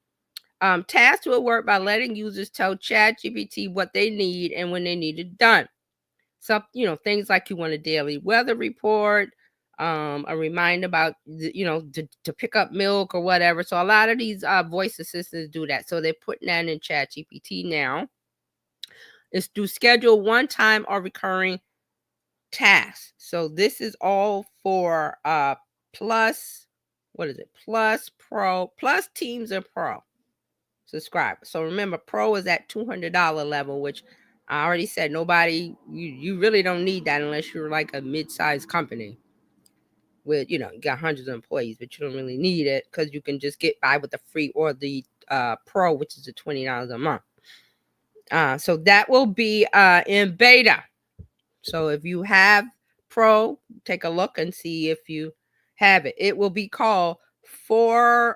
Speaker 3: Tasks will work by letting users tell ChatGPT what they need and when they need it done. So, things like you want a daily weather report, a reminder about, to pick up milk or whatever. So a lot of these voice assistants do that. So they're putting that in ChatGPT now. It's to schedule one-time or recurring tasks. So this is all for Plus, what is it? Plus, Pro, Plus Teams and Pro subscribers. So remember, Pro is at $200 level, which I already said nobody, you really don't need that unless you're like a mid-sized company with, you got hundreds of employees, but you don't really need it because you can just get by with the free or the Pro, which is the $20 a month. So that will be in beta. So if you have Pro, take a look and see if you have it. It will be called 40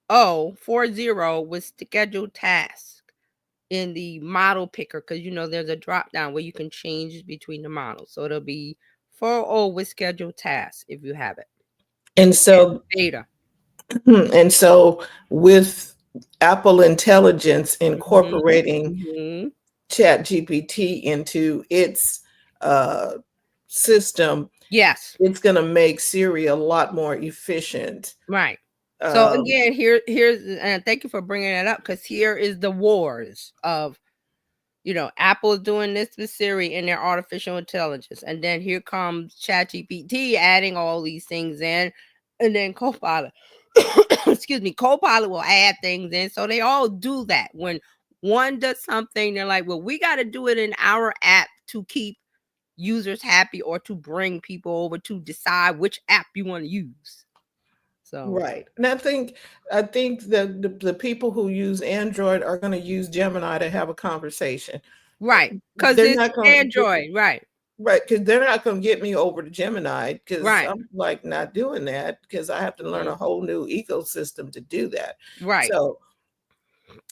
Speaker 3: with scheduled tasks in the model picker, because there's a drop down where you can change between the models. So it'll be 40 with scheduled tasks if you have it.
Speaker 2: And so
Speaker 3: beta.
Speaker 2: And so with Apple Intelligence incorporating ChatGPT into its system,
Speaker 3: yes,
Speaker 2: it's going to make Siri a lot more efficient.
Speaker 3: Right. So again, here's and thank you for bringing that up, because here is the wars of, Apple's doing this with Siri and their artificial intelligence, and then here comes ChatGPT adding all these things in, and then Copilot, Copilot will add things in. So they all do that. When one does something, they're like, well, we got to do it in our app to keep users happy or to bring people over to decide which app you want to use. So
Speaker 2: right. And I think that the people who use Android are going to use Gemini to have a conversation.
Speaker 3: Right. Because it's not Android. Right.
Speaker 2: Right. Because they're not going to get me over to Gemini, because I'm like not doing that, because I have to learn a whole new ecosystem to do that.
Speaker 3: Right.
Speaker 2: So,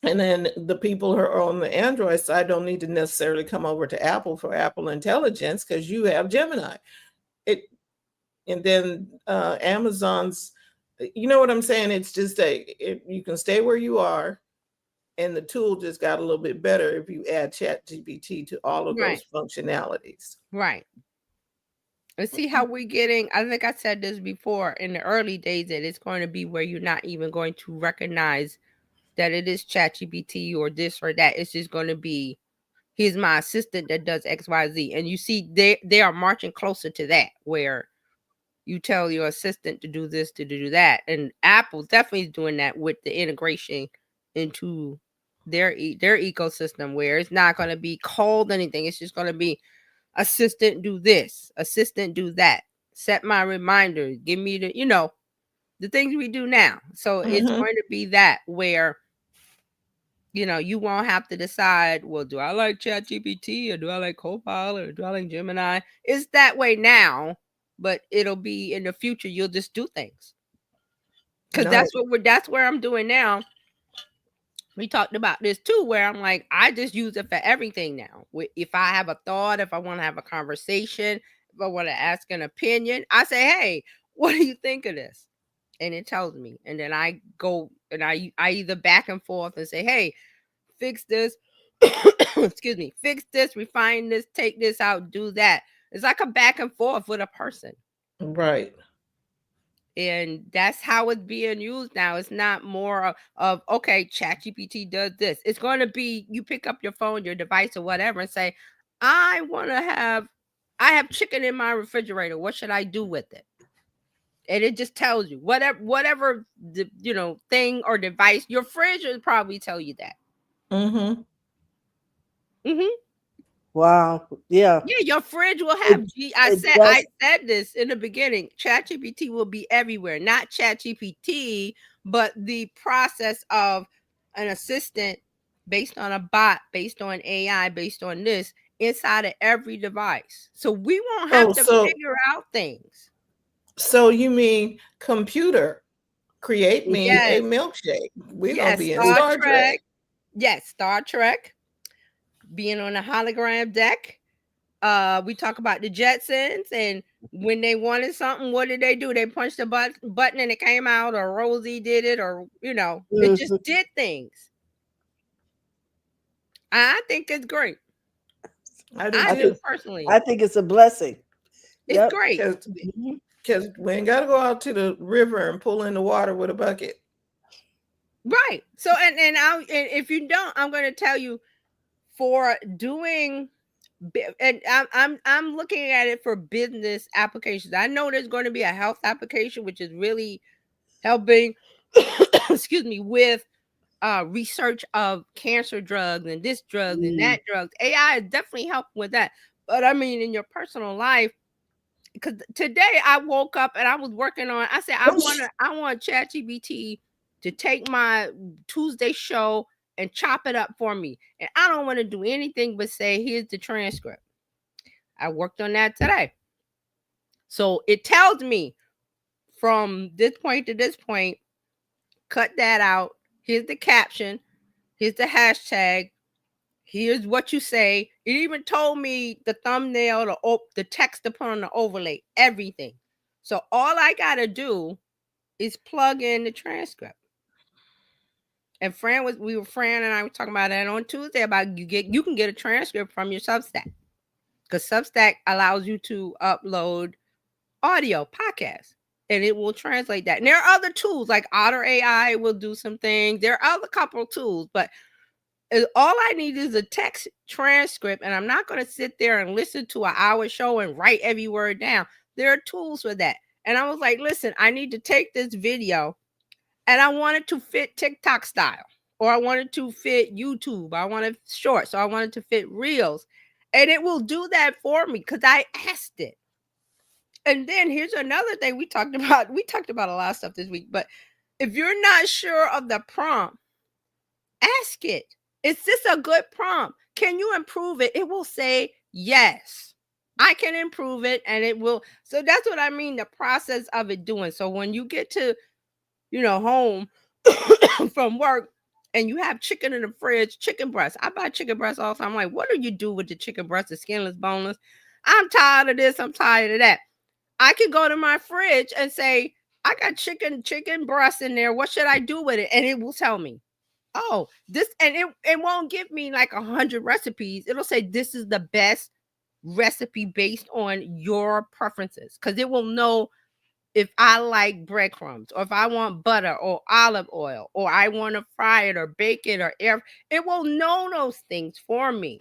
Speaker 2: and then the people who are on the Android side don't need to necessarily come over to Apple for Apple Intelligence, because you have Gemini. And then Amazon's, you know what I'm saying? It's just you can stay where you are, and the tool just got a little bit better if you add ChatGPT to all of those functionalities.
Speaker 3: Right. Let's see how we're getting. I think I said this before in the early days, that it's going to be where you're not even going to recognize that it is ChatGPT or this or that. It's just going to be, here's my assistant that does X, Y, Z. And you see, they are marching closer to that, where you tell your assistant to do this, to do that. And Apple definitely is doing that with the integration into their ecosystem, where it's not going to be called anything. It's just going to be, assistant do this, assistant do that, set my reminder, give me the things we do now. So it's going to be that, where you won't have to decide, well, do I like ChatGPT or do I like Copilot or do I like Gemini? It's that way now, but it'll be in the future. You'll just do things, because that's where I'm doing now. We talked about this too, where I'm like, I just use it for everything now. If I have a thought, if I want to have a conversation, if I want to ask an opinion, I say, hey, what do you think of this? And it tells me. And then I go and I either back and forth and say, hey, fix this, fix this, refine this, take this out, do that. It's like a back and forth with a person.
Speaker 2: Right.
Speaker 3: And that's how it's being used now. It's not more of okay, ChatGPT does this. It's going to be, you pick up your phone, your device, or whatever, and say, I have chicken in my refrigerator. What should I do with it? And it just tells you whatever the thing or device. Your fridge will probably tell you that.
Speaker 2: Mm-hmm.
Speaker 3: Mm-hmm.
Speaker 1: Wow. Yeah.
Speaker 3: Yeah, your fridge will have. I
Speaker 1: it
Speaker 3: said this in the beginning. ChatGPT will be everywhere. Not ChatGPT, but the process of an assistant based on a bot, based on AI, based on this inside of every device. So we won't have to figure out things.
Speaker 2: So you mean computer, create me
Speaker 3: Yes.
Speaker 2: a milkshake? We're gonna
Speaker 3: Yes,
Speaker 2: be in Star Trek.
Speaker 3: Yes, Star Trek. Being on a hologram deck. We talk about the Jetsons, and when they wanted something, what did they do? They punched the button and it came out, or Rosie did it, or it just did things. I think it's great.
Speaker 2: I do
Speaker 3: personally.
Speaker 1: I think it's a blessing.
Speaker 3: It's great.
Speaker 2: Because we ain't got to go out to the river and pull in the water with a bucket.
Speaker 3: Right. So and if you don't, I'm going to tell you, for doing, and I'm looking at it for business applications. I know there's going to be a health application, which is really helping excuse me, with research of cancer drugs and this drugs and that drugs. AI is definitely helping with that. But I mean, in your personal life, because today I woke up and I was working on, I said, I want ChatGPT to take my Tuesday show and chop it up for me. And I don't want to do anything but say, here's the transcript. I worked on that today. So it tells me from this point to this point, cut that out. Here's the caption. Here's the hashtag. Here's what you say. It even told me the thumbnail, the text to put on the overlay, everything. So all I got to do is plug in the transcript. And Fran and I were talking about that on Tuesday about you can get a transcript from your Substack, because Substack allows you to upload audio podcasts and it will translate that. And there are other tools like Otter AI will do some things. There are other couple tools, but all I need is a text transcript, and I'm not going to sit there and listen to an hour show and write every word down. There are tools for that. And I was like, listen, I need to take this video and I want it to fit TikTok style, or I want it to fit YouTube. I want it short, so I want it to fit Reels. And it will do that for me because I asked it. And then here's another thing we talked about. We talked about a lot of stuff this week, but if you're not sure of the prompt, ask it. Is this a good prompt? Can you improve it? It will say, yes, I can improve it. And it will. So that's what I mean, the process of it doing. So when you get to, home from work and you have chicken in the fridge, chicken breast. I buy chicken breast all the time. I'm like, what do you do with the chicken breast? The skinless, boneless. I'm tired of this. I'm tired of that. I could go to my fridge and say, I got chicken breast in there. What should I do with it? And it will tell me. Oh, this, and it won't give me like 100 recipes. It'll say this is the best recipe based on your preferences, because it will know if I like breadcrumbs, or if I want butter or olive oil, or I want to fry it or bake it or air. It will know those things for me.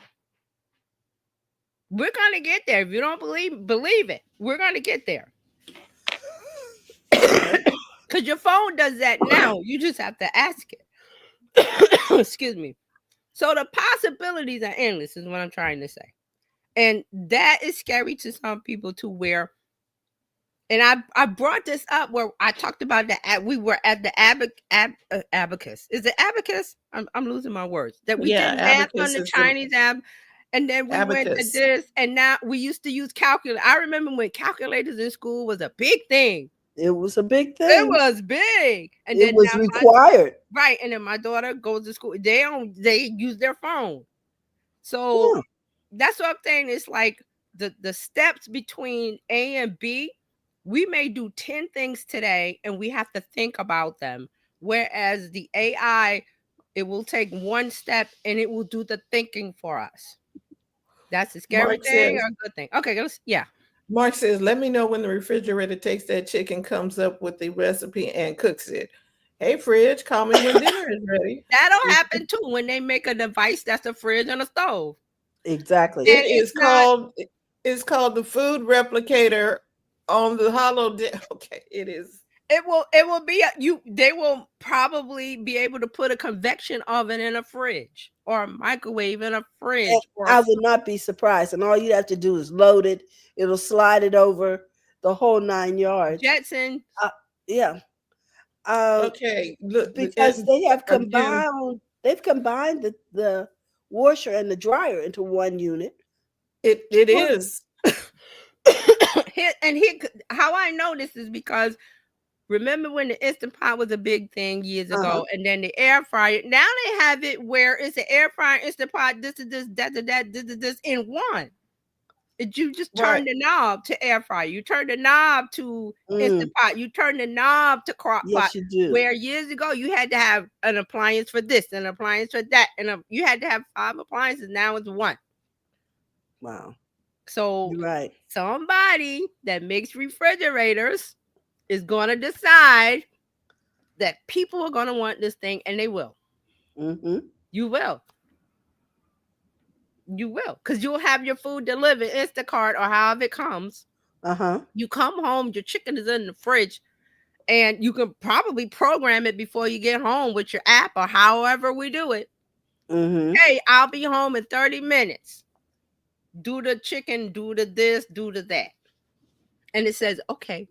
Speaker 3: We're gonna get there. If you don't believe it, we're gonna get there. Because your phone does that now. You just have to ask it. Excuse me. So the possibilities are endless is what I'm trying to say. And that is scary to some people too, where, and I brought this up where I talked about that we were at the abacus. Is it abacus? I'm losing my words. That we did math on the Chinese and then we went to this, and now we used to use calculator. I remember when calculators in school was a big thing.
Speaker 1: It was a big thing.
Speaker 3: It was big. And
Speaker 1: it
Speaker 3: then
Speaker 1: was required.
Speaker 3: Right. And then my daughter goes to school. They use their phone. So that's what I'm saying. It's like the steps between A and B. We may do 10 things today and we have to think about them. Whereas the AI, it will take one step and it will do the thinking for us. That's a scary thing or a good thing. Okay, yeah.
Speaker 2: Mark says, let me know when the refrigerator takes that chicken, comes up with the recipe and cooks it. Hey, fridge, call me when dinner is ready.
Speaker 3: That'll happen too when they make a device that's a fridge and a stove.
Speaker 1: Exactly.
Speaker 2: It's called the food replicator on the hollow okay, it is.
Speaker 3: It will be they will probably be able to put a convection oven in a fridge or a microwave in a fridge.
Speaker 1: I would not be surprised. And all you have to do is load it. It'll slide it over the whole 9 yards.
Speaker 3: Jetson.
Speaker 1: Yeah.
Speaker 2: Okay, look,
Speaker 1: because they have
Speaker 2: again,
Speaker 1: combined. They've combined the washer and the dryer into one unit.
Speaker 2: it is.
Speaker 3: How I know this is because remember when the Instant Pot was a big thing years ago, and then the air fryer. Now they have it where it's an air fryer, Instant Pot, this is this, that, this in one. You just turn the knob to air fryer. You turn the knob to Instant Pot. You turn the knob to crock pot.
Speaker 1: Yes, you do.
Speaker 3: Where years ago you had to have an appliance for this, an appliance for that, and you had to have 5 appliances. Now it's one.
Speaker 1: Wow.
Speaker 3: So
Speaker 1: you're right.
Speaker 3: Somebody that makes refrigerators is going to decide that people are going to want this thing, and they will. You will. You will, because you'll have your food delivered Instacart or however it comes. You come home, your chicken is in the fridge, and you can probably program it before you get home with your app or however we do it. Hey, I'll be home in 30 minutes. Do the chicken, do the this, do the that. And it says, okay.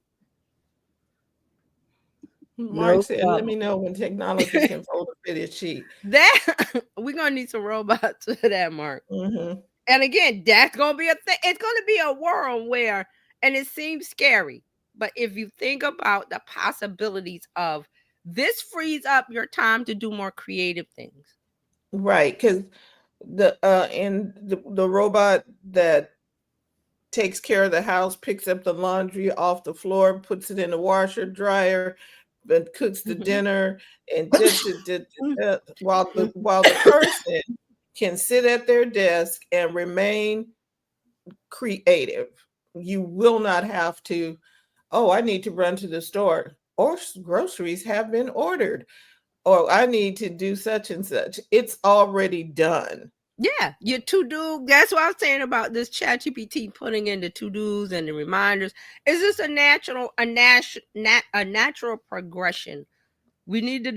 Speaker 2: Mark said, let me know when technology can fold a fitted sheet.
Speaker 3: That we're gonna need some robots for that, Mark. And again, that's gonna be a thing. It's gonna be a world where, and it seems scary, but if you think about the possibilities of this, frees up your time to do more creative things.
Speaker 2: Right, because the robot that takes care of the house picks up the laundry off the floor, puts it in the washer dryer, and cooks the dinner, and while the person can sit at their desk and remain creative. You will not have to, I need to run to the store, or groceries have been ordered, or I need to do such and such. It's already done.
Speaker 3: Yeah, your to-do. That's what I was saying about this ChatGPT putting in the to-dos and the reminders. Is this a natural progression? We need them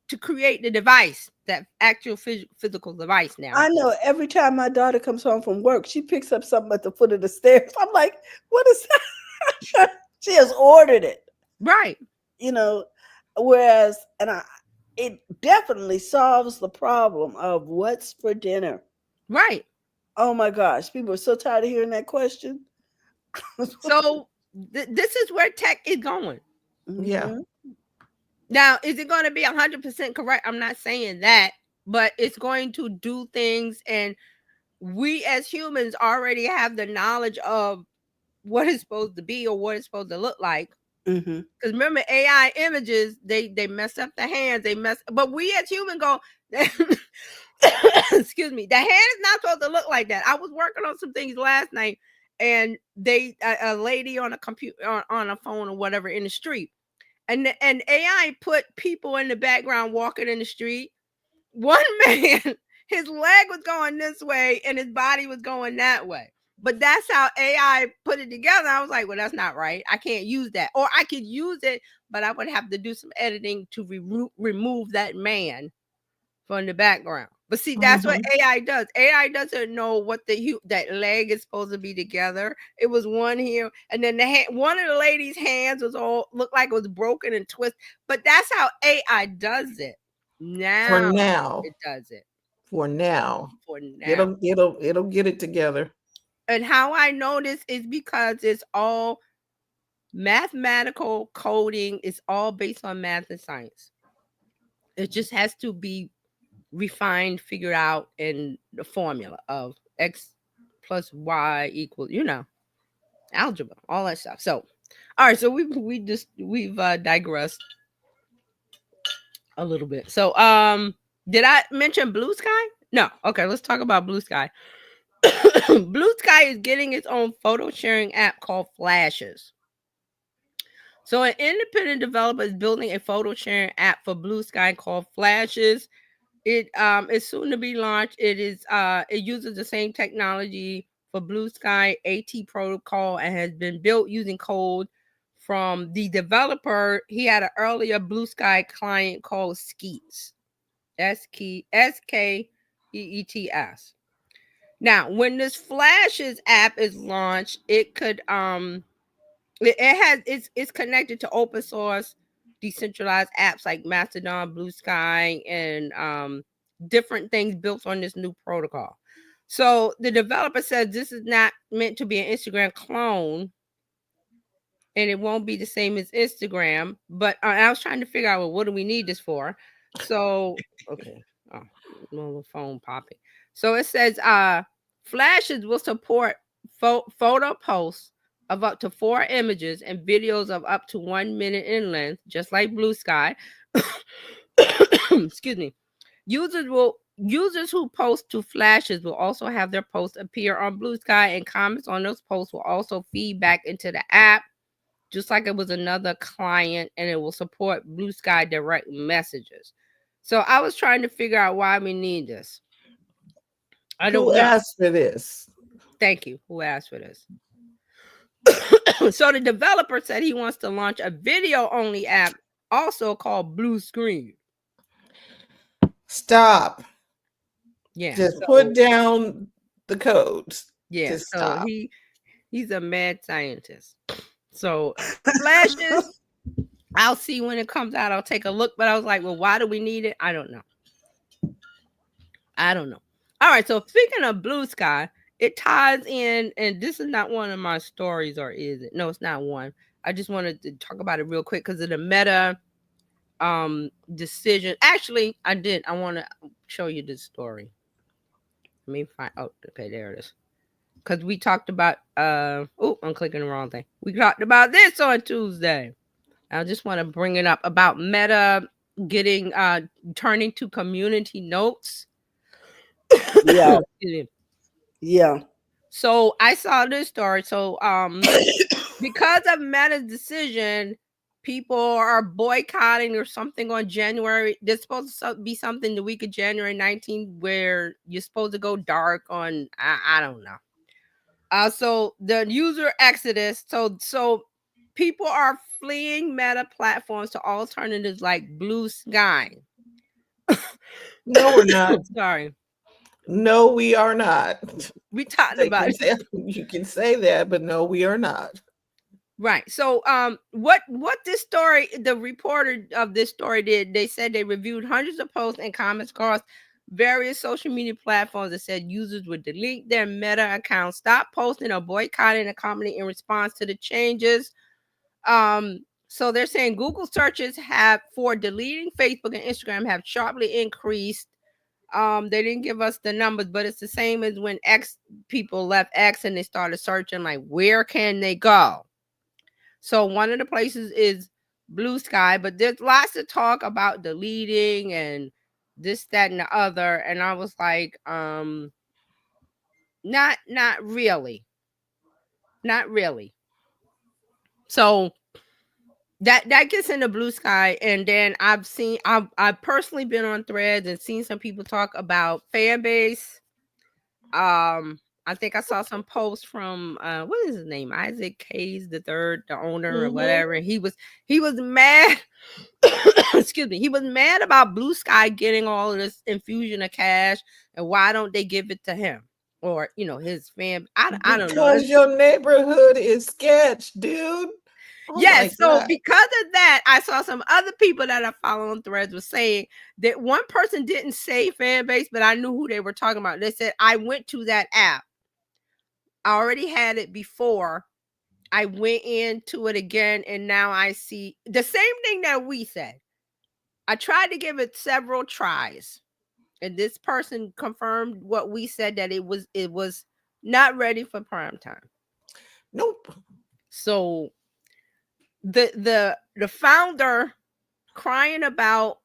Speaker 3: to create the device, that actual physical device. Now
Speaker 1: I know every time my daughter comes home from work, she picks up something at the foot of the stairs. I'm like, what is that? She has ordered it,
Speaker 3: right?
Speaker 1: Whereas, it definitely solves the problem of what's for dinner.
Speaker 3: Right.
Speaker 1: Oh my gosh. People are so tired of hearing that question.
Speaker 3: So this is where tech is going.
Speaker 2: Yeah.
Speaker 3: Now, is it going to be 100% correct? I'm not saying that, but it's going to do things. And we as humans already have the knowledge of what it's supposed to be or what it's supposed to look like. Because remember, AI images, they mess up the hands, but we as humans go, excuse me, the hand is not supposed to look like that. I was working on some things last night, and a lady on a computer, on a phone or whatever in the street, and AI put people in the background walking in the street. One man, his leg was going this way and his body was going that way. But that's how AI put it together. I was like, well, that's not right. I can't use that. Or I could use it, but I would have to do some editing to remove that man from the background. But see, that's what AI does. AI doesn't know what that leg is supposed to be together. It was one here, and then one of the lady's hands was looked like it was broken and twisted. But that's how AI does it.
Speaker 2: For now,
Speaker 3: it does it.
Speaker 2: For now, it'll get it together.
Speaker 3: And how I know this is because it's all mathematical coding. It's all based on math and science. It just has to be refined, figured out in the formula of X plus Y equals, algebra, all that stuff. So, all right. So we've digressed a little bit. So, did I mention Blue Sky? No. Okay. Let's talk about Blue Sky. Blue Sky is getting its own photo sharing app called Flashes. So an independent developer is building a photo sharing app for Blue Sky called Flashes. It is soon to be launched. It uses the same technology for Blue Sky AT protocol and has been built using code from the developer. He had an earlier Blue Sky client called Skeets. SKEETS. Now, when this Flashes app is launched, it could it's connected to open source decentralized apps like Mastodon, Blue Sky, and different things built on this new protocol. So the developer says this is not meant to be an Instagram clone, and it won't be the same as Instagram. But I was trying to figure out, well, what do we need this for? So okay, mobile phone popping. So it says Flashes will support photo posts of up to 4 images and videos of up to 1 minute in length, just like Blue Sky. Excuse me. Users who post to Flashes will also have their posts appear on Blue Sky, and comments on those posts will also feed back into the app, just like it was another client, and it will support Blue Sky direct messages. So I was trying to figure out why we need this. I don't know.
Speaker 2: Who asked for this?
Speaker 3: Thank you. Who asked for this? So the developer said he wants to launch a video-only app, also called Blue Screen.
Speaker 2: Stop.
Speaker 3: Yeah.
Speaker 2: Just put down the codes.
Speaker 3: Yeah.
Speaker 2: To
Speaker 3: So
Speaker 2: stop.
Speaker 3: he's a mad scientist. So Flashes, I'll see when it comes out. I'll take a look. But I was like, well, why do we need it? I don't know. All right. So speaking of Blue Sky, it ties in, and this is not one of my stories, or is it? No, it's not one. I just wanted to talk about it real quick because of the Meta decision. Actually, I want to show you this story. Let me find. Oh, okay, there it is. Because we talked about I'm clicking the wrong thing. We talked about this on Tuesday. I just want to bring it up about Meta getting turning to community notes.
Speaker 1: Yeah. Yeah.
Speaker 3: So I saw this story. So because of Meta's decision, people are boycotting or something on January. There's supposed to be something the week of January 19th where you're supposed to go dark on. I don't know. So the user exodus. So people are fleeing Meta platforms to alternatives like Blue Sky.
Speaker 2: No, we're not.
Speaker 3: Sorry.
Speaker 2: No, we are not.
Speaker 3: We talked about it.
Speaker 2: You can say that, but no, we are not.
Speaker 3: Right. So what this story, the reporter of this story did, they said they reviewed hundreds of posts and comments across various social media platforms that said users would delete their Meta accounts, stop posting, or boycotting the company in response to the changes. So they're saying Google searches for deleting Facebook and Instagram have sharply increased. They didn't give us the numbers, but it's the same as when people left X and they started searching like, where can they go? So one of the places is Blue Sky, but there's lots of talk about deleting and this, that, and the other. And I was like, not really. Not really. So that gets into Blue Sky. And then I've personally been on Threads and seen some people talk about fan base. I think I saw some posts from what is his name? Isaac Hayes the third, the owner or whatever. He was mad. Excuse me. He was mad about Blue Sky getting all of this infusion of cash, and why don't they give it to him or his fam? I don't know.
Speaker 2: Because your neighborhood is sketch, dude.
Speaker 3: Oh yes, so because of that, I saw some other people that are following Threads were saying that one person didn't say fan base, but I knew who they were talking about. They said, I went to that app. I already had it before. I went into it again, and now I see the same thing that we said. I tried to give it several tries, and this person confirmed what we said, that it was not ready for prime time.
Speaker 2: Nope.
Speaker 3: So the founder crying about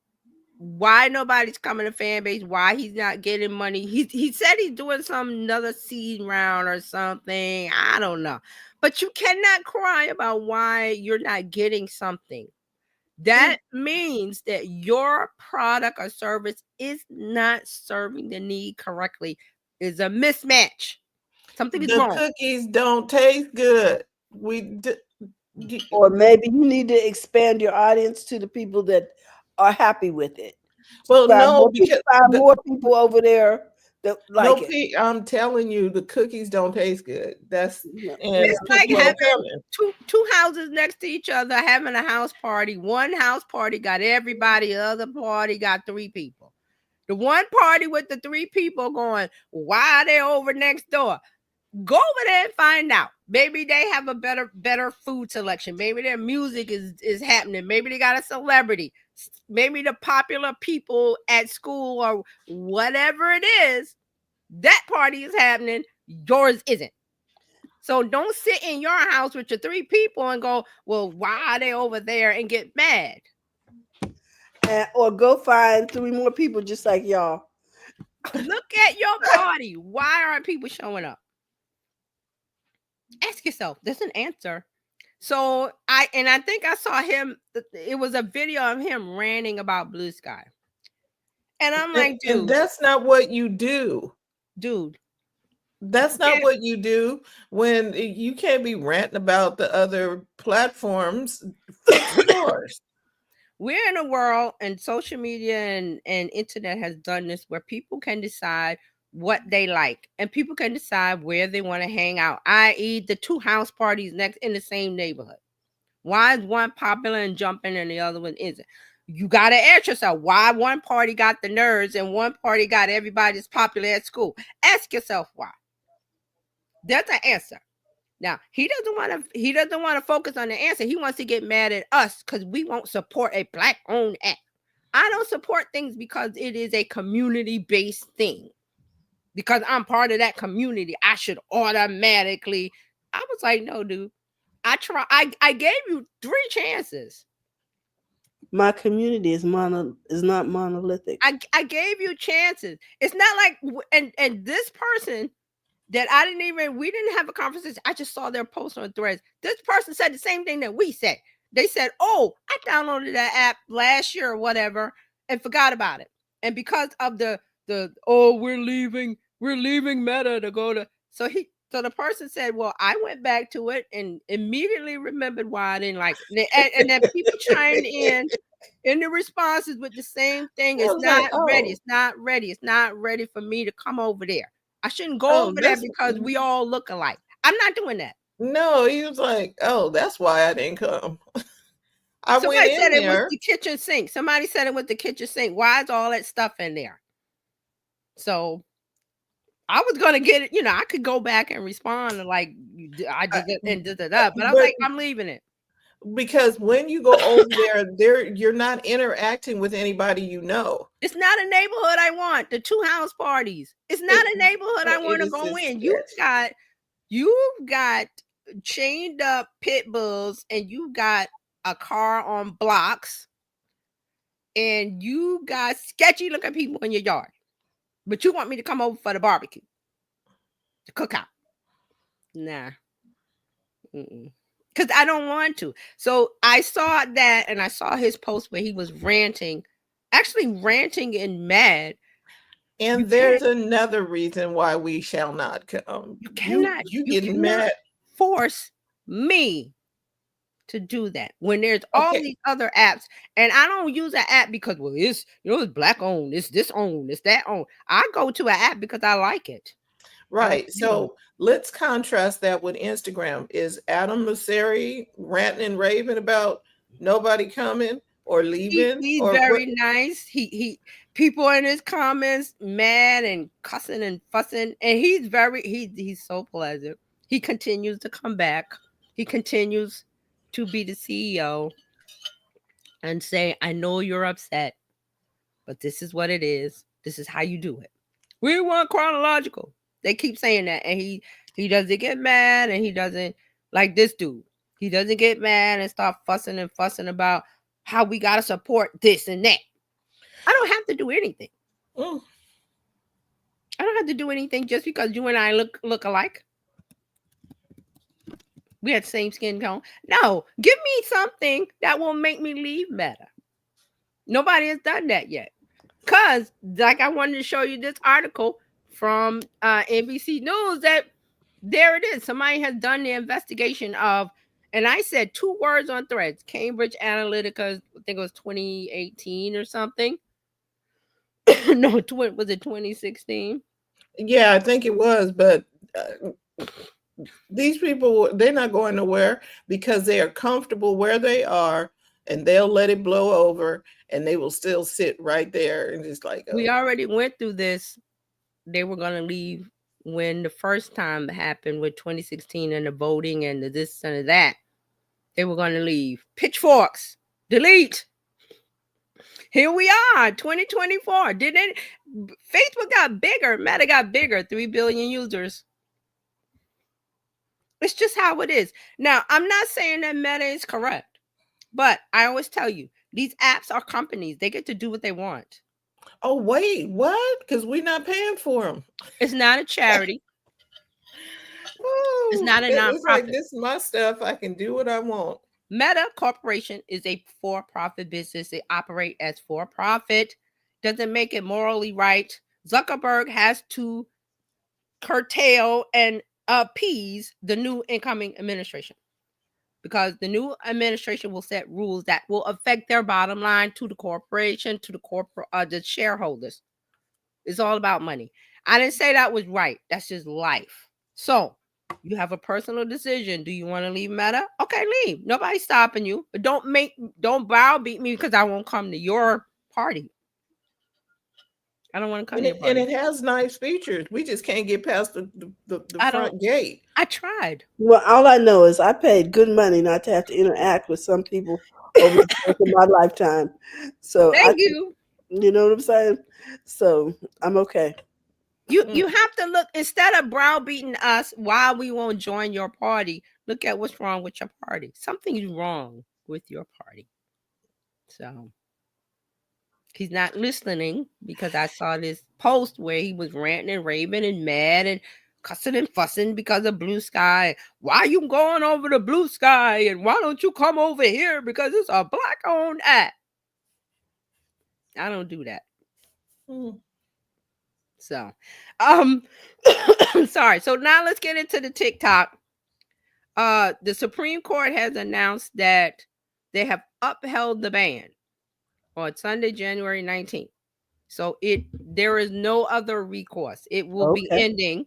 Speaker 3: why nobody's coming to fan base, why he's not getting money. He said he's doing another seed round or something. I don't know. But you cannot cry about why you're not getting something. That means that your product or service is not serving the need correctly. Is a mismatch. Something is
Speaker 2: The
Speaker 3: wrong.
Speaker 2: cookies don't taste good.
Speaker 1: Or maybe you need to expand your audience to the people that are happy with it.
Speaker 2: Well, no, because
Speaker 1: find more people over there that like it.
Speaker 2: Pete, I'm telling you, the cookies don't taste good. That's
Speaker 1: Yeah.
Speaker 2: and
Speaker 3: It's like
Speaker 2: people are
Speaker 3: having
Speaker 2: coming.
Speaker 3: two houses next to each other having a house party. One house party got everybody, the other party got 3 people. The one party with the 3 people going, why are they over next door? Go over there and find out. Maybe they have a better food selection. Maybe their music is happening. Maybe they got a celebrity. Maybe the popular people at school or whatever it is, that party is happening. Yours isn't. So don't sit in your house with your 3 people and go, well, why are they over there, and get mad.
Speaker 1: Or go find 3 more people just like y'all.
Speaker 3: Look at your party. Why aren't people showing up? Ask yourself. There's an answer. So I think I saw him. It was a video of him ranting about Blue Sky. And I'm like, dude.
Speaker 2: And that's not what you do.
Speaker 3: Dude.
Speaker 2: That's not what you do. When you can't be ranting about the other platforms. Fix yours.
Speaker 3: We're in a world, and social media and internet has done this, where people can decide what they like, and people can decide where they want to hang out, i.e. the 2 house parties next in the same neighborhood. Why is one popular and jumping and the other one isn't? You got to ask yourself why one party got the nerds and one party got everybody that's popular at school. Ask yourself why. That's an answer. Now, he doesn't want to focus on the answer. He wants to get mad at us because we won't support a Black-owned app. I don't support things because it is a community-based thing. Because I'm part of that community, I should automatically. I was like, no, dude. I gave you 3 chances.
Speaker 1: My community is not monolithic.
Speaker 3: I gave you chances. It's not like and this person that we didn't have a conversation. I just saw their post on Threads. This person said the same thing that we said. They said, oh, I downloaded that app last year or whatever and forgot about it. And because of the we're leaving Meta to go to, so the person said, well, I went back to it and immediately remembered why I didn't like it. And then people chimed in the responses with the same thing. It's not ready. It's not ready. It's not ready for me to come over there. I shouldn't go over there because we all look alike. I'm not doing that.
Speaker 2: No, he was like, oh, that's why I didn't come.
Speaker 3: Somebody said it was the kitchen sink. Somebody said it was the kitchen sink. Why is all that stuff in there? So I was gonna get it. I could go back and respond to like I did it and did it up, but I was like, I'm leaving it.
Speaker 2: Because when you go over there, you're not interacting with anybody you know.
Speaker 3: It's not a neighborhood I want. The 2 house parties. It's not a neighborhood I want to go in. You've got chained up pit bulls, and you got a car on blocks, and you got sketchy looking people in your yard. But you want me to come over for the barbecue, the cookout? Nah. Because I don't want to. So I saw that, and I saw his post where he was ranting and mad.
Speaker 2: And there's another reason why we shall not come.
Speaker 3: You cannot. You getting mad? Force me to do that when there's all these other apps, and I don't use an app because it's it's Black owned, it's this owned, it's that owned. I go to an app because I like it.
Speaker 2: Right. So let's contrast that with Instagram. Is Adam Mosseri ranting and raving about nobody coming or leaving?
Speaker 3: He's very nice. He people in his comments mad and cussing and fussing, and he's so pleasant. He continues to come back. He continues to be the CEO and say, I know you're upset, but this is what it is. This is how you do it. We want chronological. They keep saying that, and he doesn't get mad, and he doesn't like this dude. He doesn't get mad and start fussing about how we gotta support this and that. I don't have to do anything. I don't have to do anything just because you and I look alike. We had the same skin tone. No, give me something that will make me leave Meta. Nobody has done that yet. Because, like I wanted to show you this article from NBC News that there it is. Somebody has done the investigation of, and I said 2 words on Threads, Cambridge Analytica, I think it was 2018 or something. No, was it 2016?
Speaker 2: Yeah, I think it was, but these people, they're not going nowhere because they are comfortable where they are, and they'll let it blow over, and they will still sit right there and just like,
Speaker 3: We
Speaker 2: oh.
Speaker 3: already went through this. They were going to leave when the first time happened with 2016 and the voting and the this and the that. They were going to leave. Pitchforks, delete. Here we are, 2024. Didn't Facebook got bigger? Meta got bigger, 3 billion users. It's just how it is. Now, I'm not saying that Meta is correct, but I always tell you, these apps are companies. They get to do what they want.
Speaker 2: Oh, wait, what? Because we're not paying for them.
Speaker 3: It's not a charity. It's not a nonprofit.
Speaker 2: It's like, this is my stuff. I can do what I want.
Speaker 3: Meta Corporation is a for-profit business. They operate as for-profit. Doesn't make it morally right. Zuckerberg has to curtail and appease the new incoming administration, because the new administration will set rules that will affect their bottom line to the corporation, to the corporate, the shareholders. It's all about money. I didn't say that was right. That's just life. So you have a personal decision. Do you want to leave Meta? Okay, leave. Nobody's stopping you. But don't browbeat me because I won't come to your party. I don't want to come to your party.
Speaker 2: And it has nice features. We just can't get past the front gate.
Speaker 3: I tried.
Speaker 1: Well, all I know is I paid good money not to have to interact with some people over the course of my lifetime. So
Speaker 3: Thank you.
Speaker 1: You know what I'm saying? So I'm okay.
Speaker 3: You have to look, instead of browbeating us why we won't join your party, look at what's wrong with your party. Something's wrong with your party. So he's not listening, because I saw this post where he was ranting and raving and mad and cussing and fussing because of Blue Sky. Why you going over to Blue Sky, and why don't you come over here because it's a Black-owned app? I don't do that. So, sorry. So now let's get into the TikTok. The Supreme Court has announced that they have upheld the ban on Sunday, January 19th. So there is no other recourse. It will be ending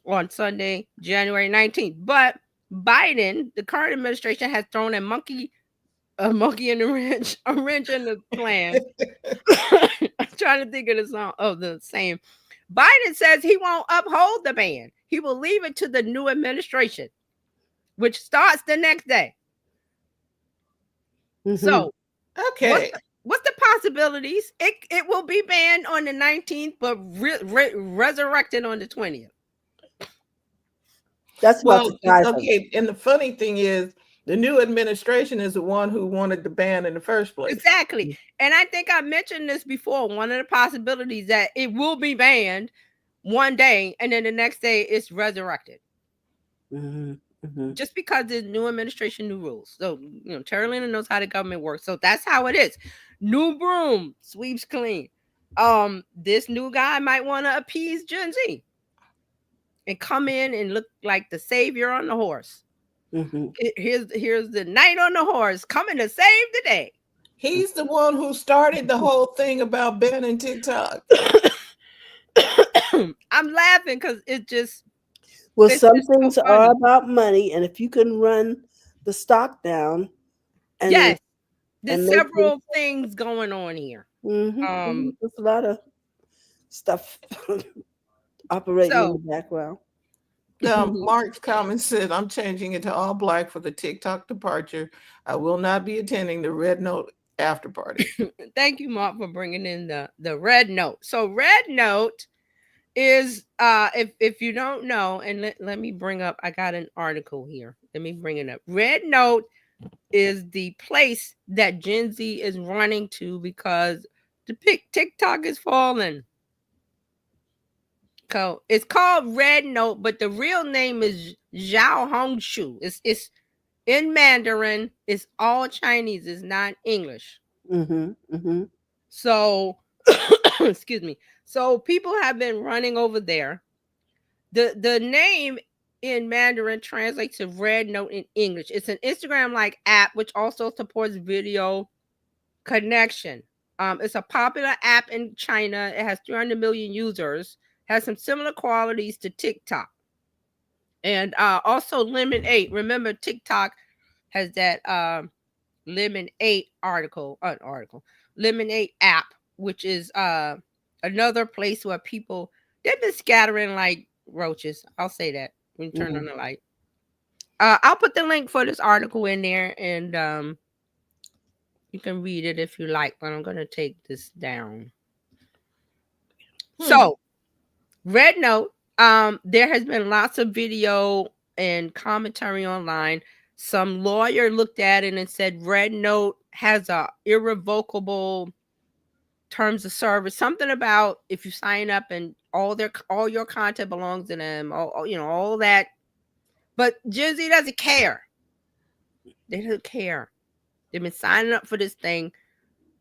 Speaker 3: on Sunday, January 19th. But Biden, the current administration, has thrown a monkey in the wrench, a wrench in the plan. I'm trying to think of the song. Oh, the same. Biden says he won't uphold the ban. He will leave it to the new administration, which starts the next day. Mm-hmm. So,
Speaker 2: okay.
Speaker 3: What's the possibilities? It will be banned on the 19th, but resurrected on the 20th.
Speaker 1: That's
Speaker 2: okay. And the funny thing is, the new administration is the one who wanted the ban in the first place.
Speaker 3: Exactly. And I think I mentioned this before. One of the possibilities that it will be banned one day, and then the next day it's resurrected. Mm-hmm. Mm-hmm. Just because there's new administration, new rules. So, Terry Lena knows how the government works. So that's how it is. New broom sweeps clean. This new guy might want to appease Gen Z and come in and look like the savior on the horse. Mm-hmm. Here's the knight on the horse coming to save the day.
Speaker 2: He's the one who started the whole thing about banning TikTok.
Speaker 3: I'm laughing because it just...
Speaker 1: Well, some things are about money, and if you can run the stock down...
Speaker 3: Yes, there's several things going on here.
Speaker 1: Mm-hmm. There's a lot of stuff operating in the background.
Speaker 2: Mark's comment said, I'm changing it to all Black for the TikTok departure. I will not be attending the Red Note after party.
Speaker 3: Thank you, Mark, for bringing in the Red Note. So Red Note is, if you don't know, and let me bring up, I got an article here. Let me bring it up. Red Note is the place that Gen Z is running to because the TikTok is falling. So it's called Red Note, but the real name is Zhao Hongshu. It's in Mandarin. It's all Chinese. It's not English. Mm-hmm, mm-hmm. So, excuse me. So people have been running over there. The name in Mandarin translates to Red Note in English. It's an Instagram-like app which also supports video connection. It's a popular app in China. It has 300 million users. Has some similar qualities to TikTok. And also Lemon 8. Remember, TikTok has that Lemon 8 Lemon 8 app, which is another place where people, they've been scattering like roaches. I'll say that when you turn on the light. I'll put the link for this article in there, and you can read it if you like, but I'm going to take this down. So, Red Note, there has been lots of video and commentary online. Some lawyer looked at it and said Red Note has a irrevocable terms of service, something about if you sign up and all your content belongs to them, all that. But Gen Z doesn't care. They don't care. They've been signing up for this thing.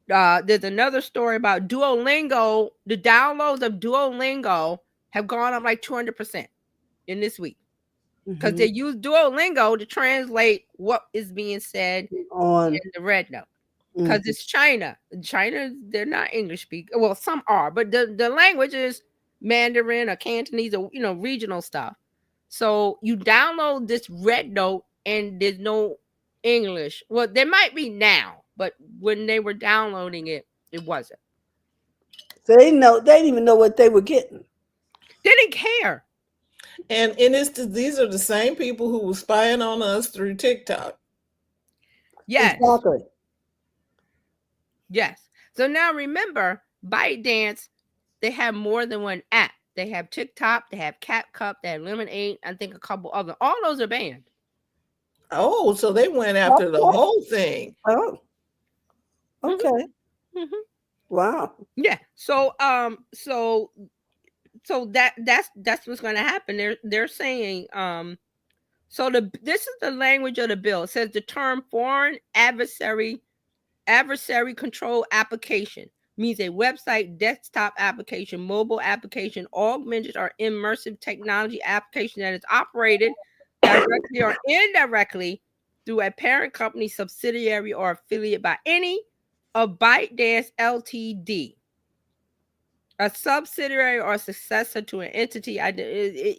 Speaker 3: There's another story about Duolingo. The downloads of Duolingo have gone up like 200% in this week because they use Duolingo to translate what is being said on in the Red Note. Because it's China. China, they're not English speakers. Well, some are, but the language is Mandarin or Cantonese or regional stuff. So you download this Red Note and there's no English. Well, there might be now, but when they were downloading it, it wasn't.
Speaker 1: So they didn't even know what they were getting.
Speaker 3: They didn't care.
Speaker 2: And these are the same people who were spying on us through TikTok.
Speaker 3: Yes.
Speaker 1: Exactly.
Speaker 3: Yes. So now remember, ByteDance, they have more than one app. They have TikTok, they have CapCut, they have Lemon 8, I think a couple other. All those are banned.
Speaker 2: Oh, so they went after the whole thing.
Speaker 1: Oh. Okay. Wow.
Speaker 3: Yeah. So that's what's going to happen. They're saying this is the language of the bill. It says the term foreign adversary control application means a website, desktop application, mobile application, augmented or immersive technology application that is operated directly or indirectly through a parent company, subsidiary, or affiliate by any of ByteDance Ltd, a subsidiary or successor to an entity.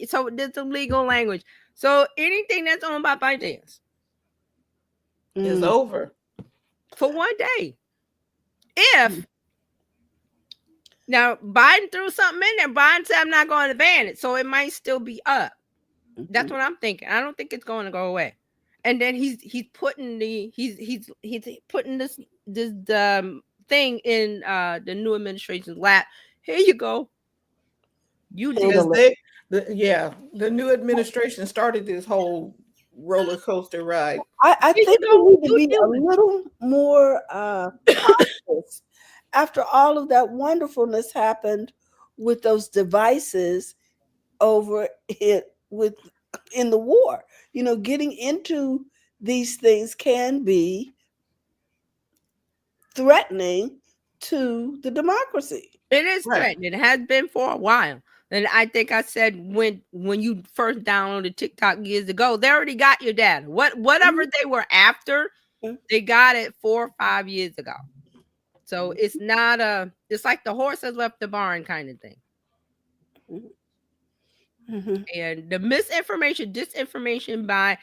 Speaker 3: So there's a legal language. So anything that's owned by ByteDance
Speaker 2: is over
Speaker 3: for one day. If now Biden threw something in there, Biden said I'm not going to ban it, so it might still be up. That's what I'm thinking. I don't think it's going to go away. And then he's putting he's putting this thing in the new administration's lap. Here you go. You do.
Speaker 2: The new administration started this whole roller coaster ride.
Speaker 1: I think we need to be a little more cautious after all of that wonderfulness happened with those devices over it in the war. Getting into these things can be threatening to the democracy.
Speaker 3: It is threatening. It has been for a while. And I think I said when you first downloaded TikTok years ago, they already got your data. Whatever they were after, they got it 4 or 5 years ago. So it's not it's like the horse has left the barn kind of thing. And the disinformation by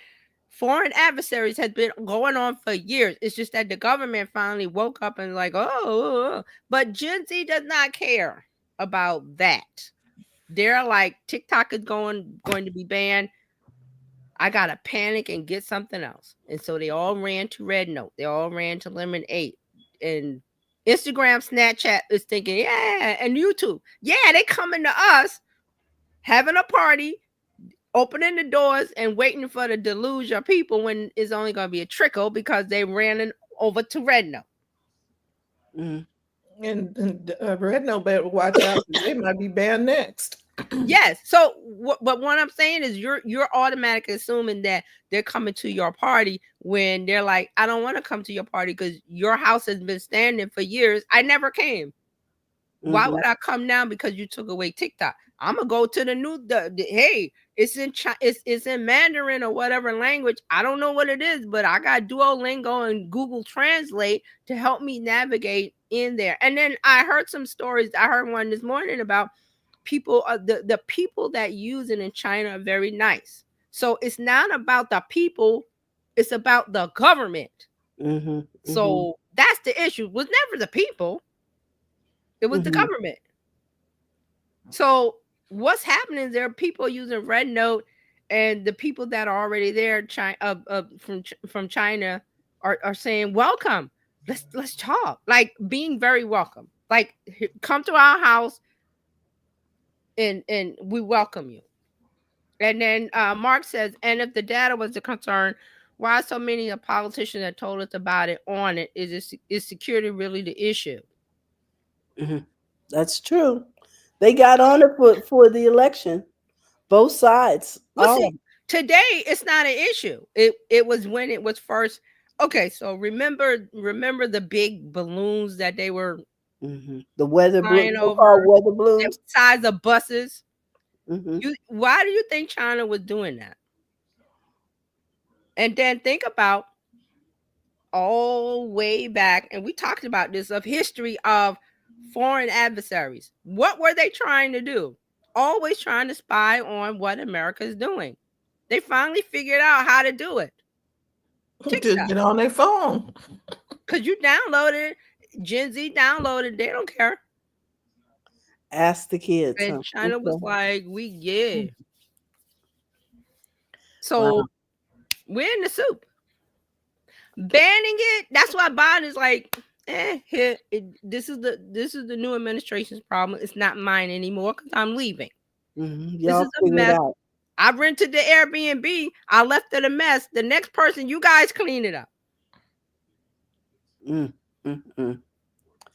Speaker 3: foreign adversaries has been going on for years. It's just that the government finally woke up and like, but Gen Z does not care about that. They're like, TikTok is going to be banned. I gotta panic and get something else. And so they all ran to Red Note. They all ran to Lemon 8. And Instagram, Snapchat is thinking, yeah, and YouTube. Yeah, they coming to us, having a party, opening the doors and waiting for the deluge of people when it's only going to be a trickle because they ran over to Red Note.
Speaker 2: And Red Note better watch out. They might be banned next.
Speaker 3: Yes. So, but what I'm saying is you're automatically assuming that they're coming to your party when they're like, I don't want to come to your party because your house has been standing for years. I never came. Why would I come now because you took away TikTok? I'm gonna go to the new. Hey, it's in it's in Mandarin or whatever language. I don't know what it is, but I got Duolingo and Google Translate to help me navigate in there. And then I heard some stories. I heard one this morning about people. The people that use it in China are very nice. So it's not about the people; it's about the government. So that's the issue. It was never the people. It was the government. So what's happening is there are people using Red Note, and the people that are already there, from China, are saying, "Welcome, let's talk." Like being very welcome. Like come to our house, and we welcome you. And then Mark says, and if the data was the concern, why so many of politicians that told us about it on it? Is security really the issue?
Speaker 1: That's true. They got on it for the election. Both sides.
Speaker 3: Well, see, today it's not an issue. It was when it was first. Okay, so remember the big balloons that they were
Speaker 1: the weather balloons, weather balloons,
Speaker 3: size of buses. Why do you think China was doing that? And then think about all way back, and we talked about this, of history of foreign adversaries. What were they trying to do? Always trying to spy on what America is doing. They finally figured out how to do it.
Speaker 2: Just get on their phone.
Speaker 3: Because you downloaded it. Gen Z downloaded. They don't care.
Speaker 1: Ask the kids.
Speaker 3: And China was like, So we're in the soup. Banning it. That's why Biden is like, this is the new administration's problem. It's not mine anymore because I'm leaving. This is a mess. I rented the Airbnb. I left it a mess. The next person, you guys clean it up.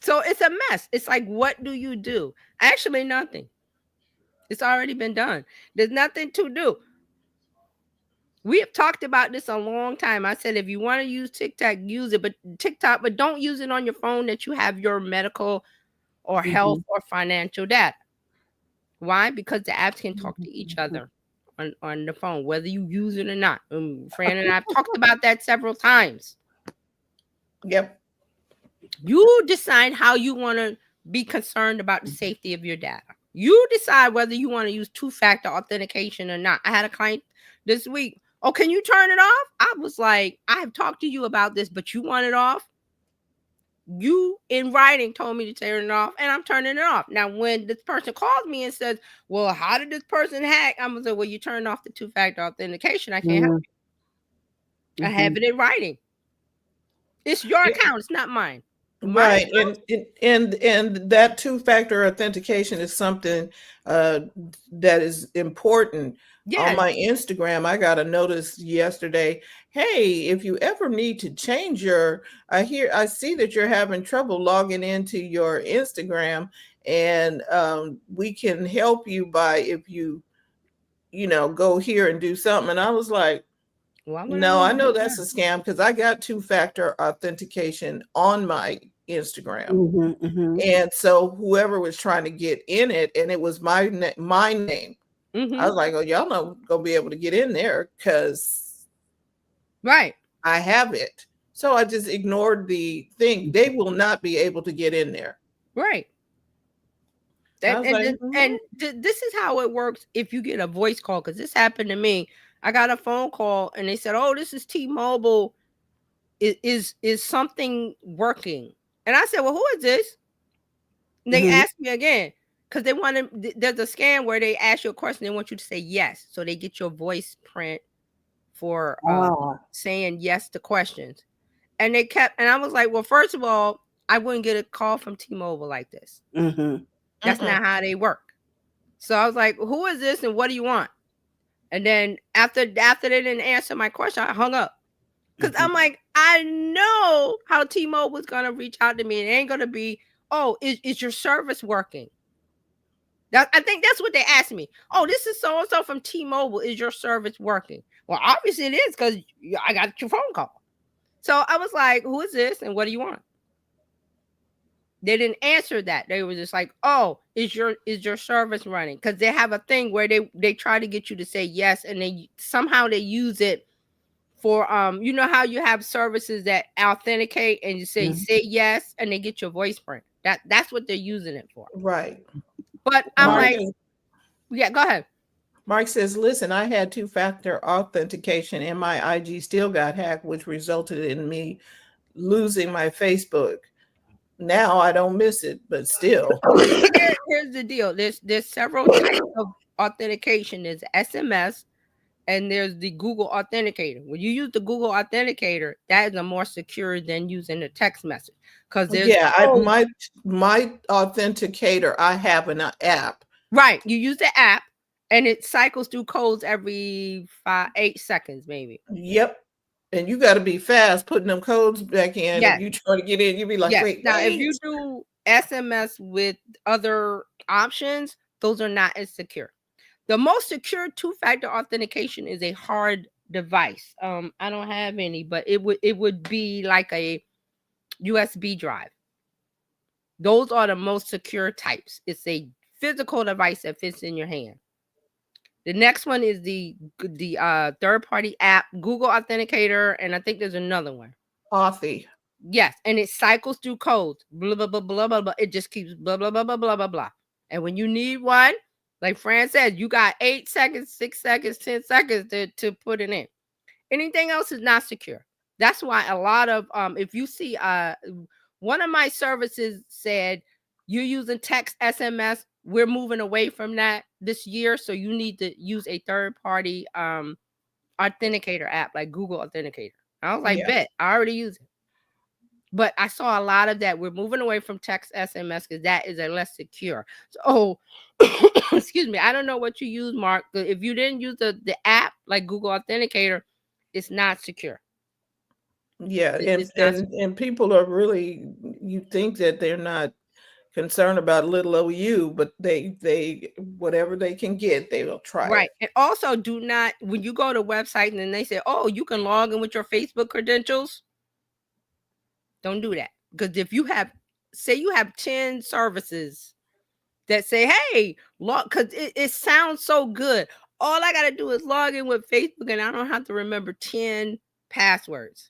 Speaker 3: So it's a mess. It's like, what do you do? Actually, nothing. It's already been done. There's nothing to do. We have talked about this a long time. I said, if you want to use TikTok, use it, but don't use it on your phone that you have your medical or health or financial data. Why? Because the apps can talk to each other on the phone, whether you use it or not. Fran and I have talked about that several times.
Speaker 2: Yep.
Speaker 3: You decide how you want to be concerned about the safety of your data. You decide whether you want to use two-factor authentication or not. I had a client this week. Oh, can you turn it off? I was like, I have talked to you about this, but you want it off? You in writing told me to turn it off, and I'm turning it off. Now, when this person calls me and says, well, how did this person hack? I'm going to say, well, you turned off the two-factor authentication. I can't help you. I have it in writing. It's your account. It's not mine.
Speaker 2: Right. And that two-factor authentication is something that is important. On my Instagram, I got a notice yesterday. Hey, if you ever need to change I see that you're having trouble logging into your Instagram, and we can help you by, if you go here and do something. And I was like, no, I know that's a scam because I got two-factor authentication on my Instagram. And so whoever was trying to get in it, and it was my name. I was like, oh, y'all not gonna be able to get in there because I have it. So I just ignored the thing. They will not be able to get in there.
Speaker 3: Right. And this is how it works if you get a voice call, because this happened to me. I got a phone call and they said, oh, this is T-Mobile. Is something working? And I said, well, who is this? And they asked me again, because there's a scan where they ask you a question. They want you to say yes. So they get your voice print for saying yes to questions. And I was like, well, first of all, I wouldn't get a call from T-Mobile like this. That's not how they work. So I was like, who is this and what do you want? And then after they didn't answer my question, I hung up. Because I'm like, I know how T-Mobile is going to reach out to me. It ain't going to be, oh, is your service working? I think that's what they asked me. Oh, this is so-and-so from T-Mobile. Is your service working? Well, obviously it is, because I got your phone call. So I was like, who is this and what do you want? They didn't answer that. They were just like, "Oh, is your service running?" Because they have a thing where they try to get you to say yes, and they somehow they use it for you know how you have services that authenticate and you say yes, and they get your voice print. That's what they're using it for.
Speaker 2: Right.
Speaker 3: But I'm
Speaker 2: Mark,
Speaker 3: like, yeah, go ahead.
Speaker 2: Mark says, listen, I had 2-factor authentication and my IG still got hacked, which resulted in me losing my Facebook. Now I don't miss it, but still.
Speaker 3: Here's the deal. There's several types of authentication. There's SMS and there's the Google Authenticator. When you use the Google Authenticator, that is a more secure than using a text message. Because there's
Speaker 2: my authenticator, I have an app.
Speaker 3: Right. You use the app and it cycles through codes every 8 seconds, maybe.
Speaker 2: Yep. And you got to be fast putting them codes back in.
Speaker 3: Yes.
Speaker 2: If you try to get in, you be like, wait.
Speaker 3: Now, if you do SMS with other options, those are not as secure. The most secure 2-factor authentication is a hard device. I don't have any, but it would be like a USB drive. Those are the most secure types. It's a physical device that fits in your hand. The next one is the third-party app, Google Authenticator, and I think there's another one.
Speaker 2: Authy.
Speaker 3: Yes, and it cycles through codes. Blah, blah, blah, blah, blah, blah. It just keeps blah, blah, blah, blah, blah, blah, blah. And when you need one, like Fran said, you got 8 seconds, 6 seconds, 10 seconds to put it in. Anything else is not secure. That's why a lot of, if you see, one of my services said, you're using text SMS, we're moving away from that this year. So you need to use a third-party authenticator app like Google Authenticator. I was like, bet, I already use it. But I saw a lot of that. We're moving away from text SMS because that is a less secure. So, excuse me, I don't know what you use, Mark. If you didn't use the app like Google Authenticator, it's not secure.
Speaker 2: Yeah, and people are really, you think that they're not concerned about little OU, but they whatever they can get, they will try.
Speaker 3: Right. And also do not, when you go to a website and then they say, oh, you can log in with your Facebook credentials. Don't do that. Because if you have, say you have 10 services that say, hey, log, because it sounds so good. All I got to do is log in with Facebook and I don't have to remember 10 passwords.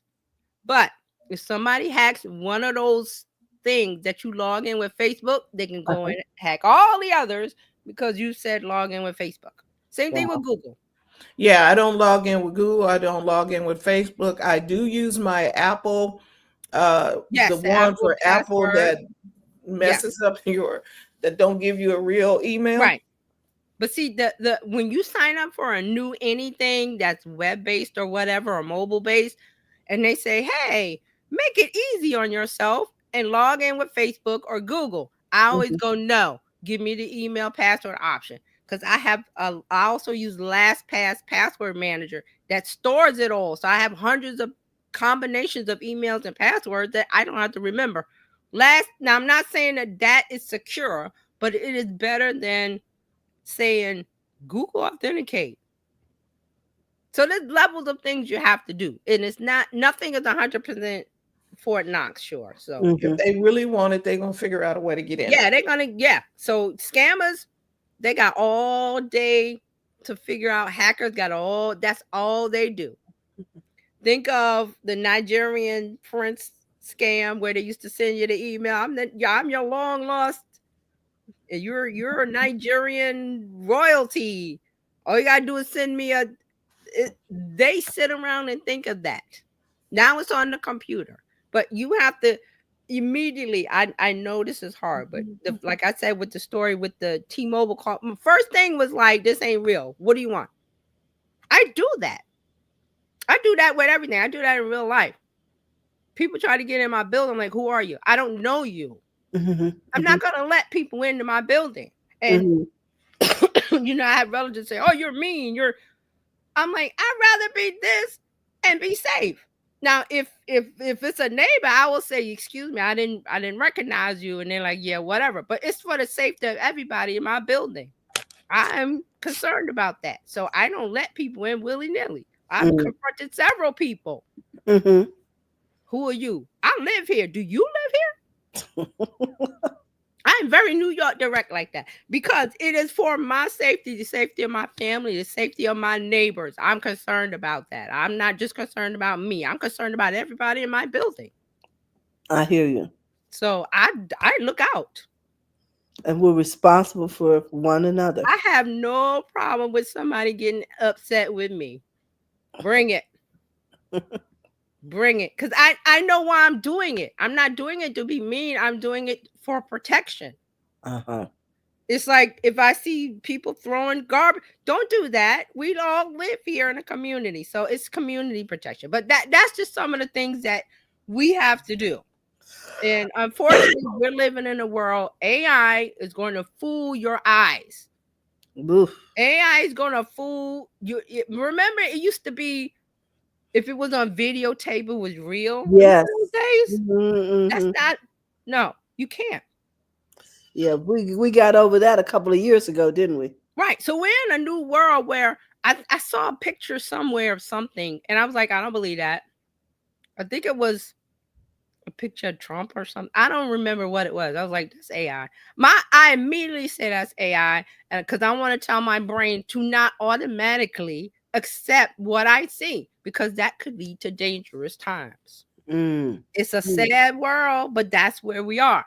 Speaker 3: But if somebody hacks one of those things that you log in with Facebook, they can go and hack all the others because you said log in with Facebook. Same thing with Google.
Speaker 2: Yeah, I don't log in with Google. I don't log in with Facebook. I do use my Apple, the one
Speaker 3: Apple
Speaker 2: for Apple
Speaker 3: password.
Speaker 2: that messes up that don't give you a real email.
Speaker 3: Right. But see, the when you sign up for a new anything that's web-based or whatever, or mobile-based, and they say, hey, make it easy on yourself and log in with Facebook or Google, I always go, no, give me the email password option. Because I also use LastPass password manager that stores it all. So I have hundreds of combinations of emails and passwords that I don't have to remember. Now, I'm not saying that is secure, but it is better than saying Google Authenticate. So there's levels of things you have to do. And it's nothing is 100% Fort Knox, sure. So
Speaker 2: if they really want it, they're going to figure out a way to get in.
Speaker 3: Yeah, they're going to, So scammers, they got all day to figure out. Hackers got that's all they do. Think of the Nigerian prince scam where they used to send you the email. I'm your long lost. You're a Nigerian royalty. All you gotta do is send me they sit around and think of that. Now it's on the computer, but you have to immediately. I know this is hard, but like I said with the story with the T-Mobile call, my first thing was like, this ain't real. What do you want? I do that. I do that with everything. I do that in real life. People try to get in my building. I'm like, who are you? I don't know you. I'm not going to let people into my building. And, I have relatives say, oh, you're mean. I'm like, I'd rather be this and be safe. Now, if it's a neighbor, I will say, excuse me, I didn't recognize you. And they're like, yeah, whatever. But it's for the safety of everybody in my building. I'm concerned about that. So I don't let people in willy-nilly. I've confronted several people. Who are you? I live here. Do you live I'm very New York direct like that because it is for my safety, the safety of my family, the safety of my neighbors. I'm concerned about that. I'm not just concerned about me. I'm concerned about everybody in my building.
Speaker 1: I hear you.
Speaker 3: So I look out.
Speaker 1: And we're responsible for one another.
Speaker 3: I have no problem with somebody getting upset with me. Bring it. Bring it. Because I know why I'm doing it. I'm not doing it to be mean. I'm doing it for protection.
Speaker 1: Uh-huh.
Speaker 3: It's like if I see people throwing garbage, don't do that. We all live here in a community. So it's community protection. But that's just some of the things that we have to do. And unfortunately, we're living in a world, AI is going to fool your eyes.
Speaker 1: Oof.
Speaker 3: AI is going to fool you. Remember, it used to be if it was on videotape, it was real.
Speaker 1: Yes.
Speaker 3: Those days,
Speaker 1: Mm-hmm.
Speaker 3: that's not, no, you can't.
Speaker 1: Yeah, we got over that a couple of years ago, didn't we?
Speaker 3: Right. So we're in a new world where I saw a picture somewhere of something and I was like, I don't believe that. I think it was a picture of Trump or something. I don't remember what it was. I was like, that's AI. I immediately said that's AI because I want to tell my brain to not automatically accept what I see because that could lead to dangerous times. It's a sad world, but that's where we are.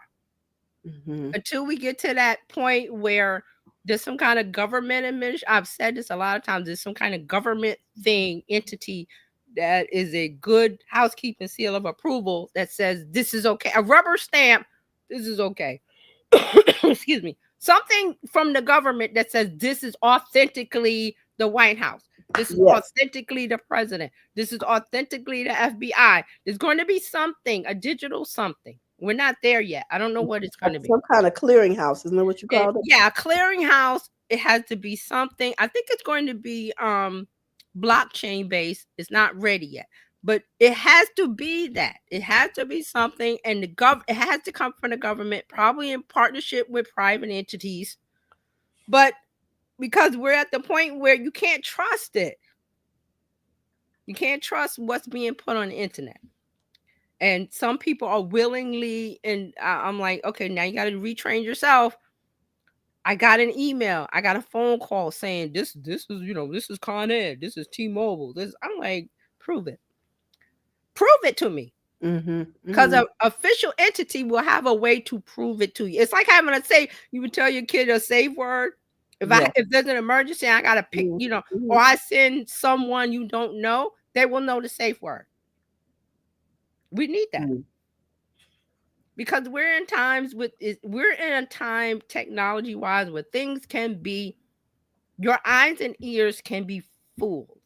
Speaker 3: Until we get to that point where there's some kind of government administration. I've said this a lot of times. There's some kind of government entity that is a good housekeeping seal of approval that says this is okay. A rubber stamp, this is okay. Excuse me. Something from the government that says this is authentically the White House. This is authentically the president. This is authentically the FBI. There's going to be something, a digital something. We're not there yet. I don't know what it's going to be.
Speaker 1: Some kind of clearinghouse, isn't that what you called it?
Speaker 3: Yeah, a clearinghouse. It has to be something. I think it's going to be blockchain based. It's not ready yet, but it has to be that. It has to be something, and it has to come from the government, probably in partnership with private entities. But because we're at the point where you can't trust it, you can't trust what's being put on the internet. And some people are willingly, and I'm like, okay, now you got to retrain yourself. I got an email, I got a phone call saying this is, this is Con Ed, this is T-Mobile. I'm like, prove it to me. Because an official entity will have a way to prove it to you. It's like having a say. You would tell your kid a safe word. If there's an emergency, I gotta pick, or I send someone you don't know, they will know the safe word. We need that. Because we're in a time technology wise where things can be, your eyes and ears can be fooled.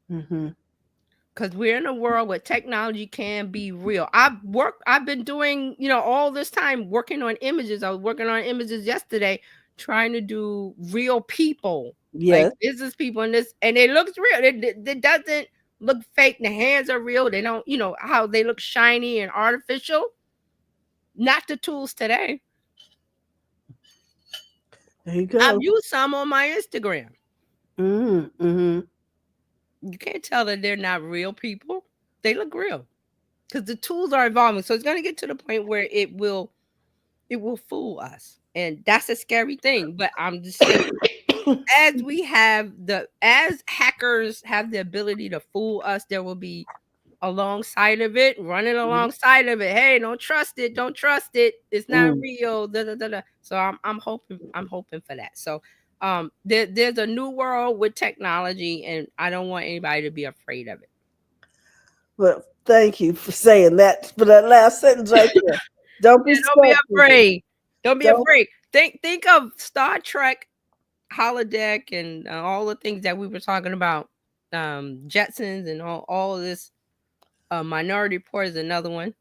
Speaker 3: Because we're in a world where technology can be real. I've been doing, all this time working on images. I was working on images yesterday, trying to do real people, like business people, and it looks real. It doesn't look fake. The hands are real. They don't, how they look shiny and artificial. Not the tools today.
Speaker 1: There you go.
Speaker 3: I've used some on my Instagram. You can't tell that they're not real people. They look real because the tools are evolving. So it's going to get to the point where it will fool us, and that's a scary thing. But I'm just saying, as hackers have the ability to fool us, there will be alongside of it, running alongside of it. Hey, don't trust it. Don't trust it. It's not real. So I'm hoping for that. So there's a new world with technology, and I don't want anybody to be afraid of it.
Speaker 1: Well, thank you for saying that. For that last sentence right there. Don't be
Speaker 3: afraid. Don't be afraid. Think of Star Trek, holodeck, and all the things that we were talking about. Jetsons and all of this. Minority Report is another one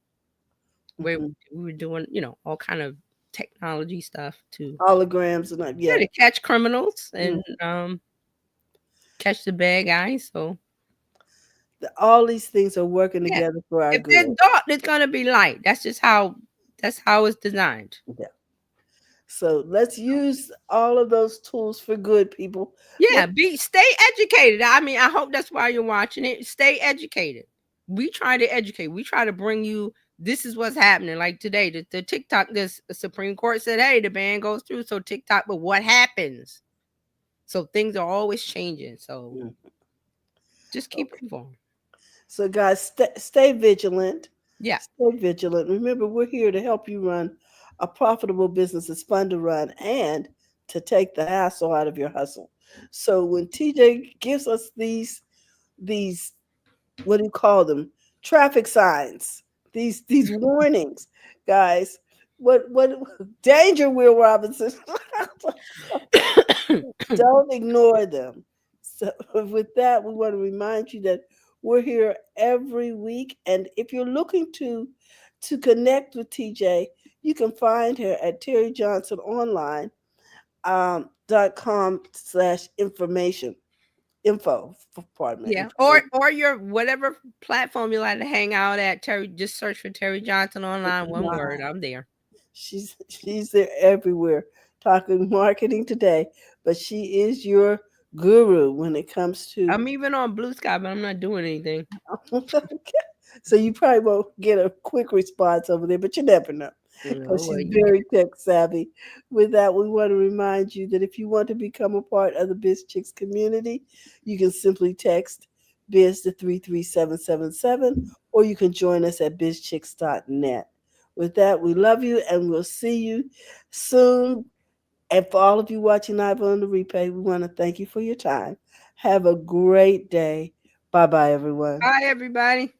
Speaker 3: where we were doing, all kind of technology stuff to
Speaker 1: holograms and
Speaker 3: to catch criminals and catch the bad guys. So
Speaker 1: all these things are working together for our good.
Speaker 3: If it's dark, it's gonna be light. That's just how it's designed.
Speaker 1: Yeah. So let's use all of those tools for good, people.
Speaker 3: Yeah, stay educated. I hope that's why you're watching it. Stay educated. We try to educate. We try to bring you this is what's happening. Like today, the TikTok, this Supreme Court said, hey, the ban goes through, so TikTok, but what happens? So things are always changing. So just keep informed.
Speaker 1: So, guys, stay vigilant.
Speaker 3: Yeah.
Speaker 1: Stay vigilant. Remember, we're here to help you run a profitable business that's fun to run and to take the hassle out of your hustle. So when TJ gives us these what do you call them? Traffic signs. These warnings, guys. What danger, Will Robinson? Don't ignore them. So with that, we want to remind you that we're here every week, and if you're looking to connect with TJ, you can find her at terryjohnsononline.com/information info. Pardon me.
Speaker 3: Yeah. Or your whatever platform you like to hang out at. Terry, just search for Terry Johnson online. One word. I'm there.
Speaker 1: She's there everywhere talking marketing today, but she is your guru when it comes to.
Speaker 3: I'm even on Blue Sky, but I'm not doing anything.
Speaker 1: So you probably won't get a quick response over there, but you never know because she's very tech savvy. With that, we want to remind you that if you want to become a part of the BizChicks community, you can simply text biz to 33777, or you can join us at bizchicks.net. With that, we love you and we'll see you soon. And for all of you watching live on the replay, we want to thank you for your time. Have a great day. Bye-bye, everyone.
Speaker 3: Bye, everybody.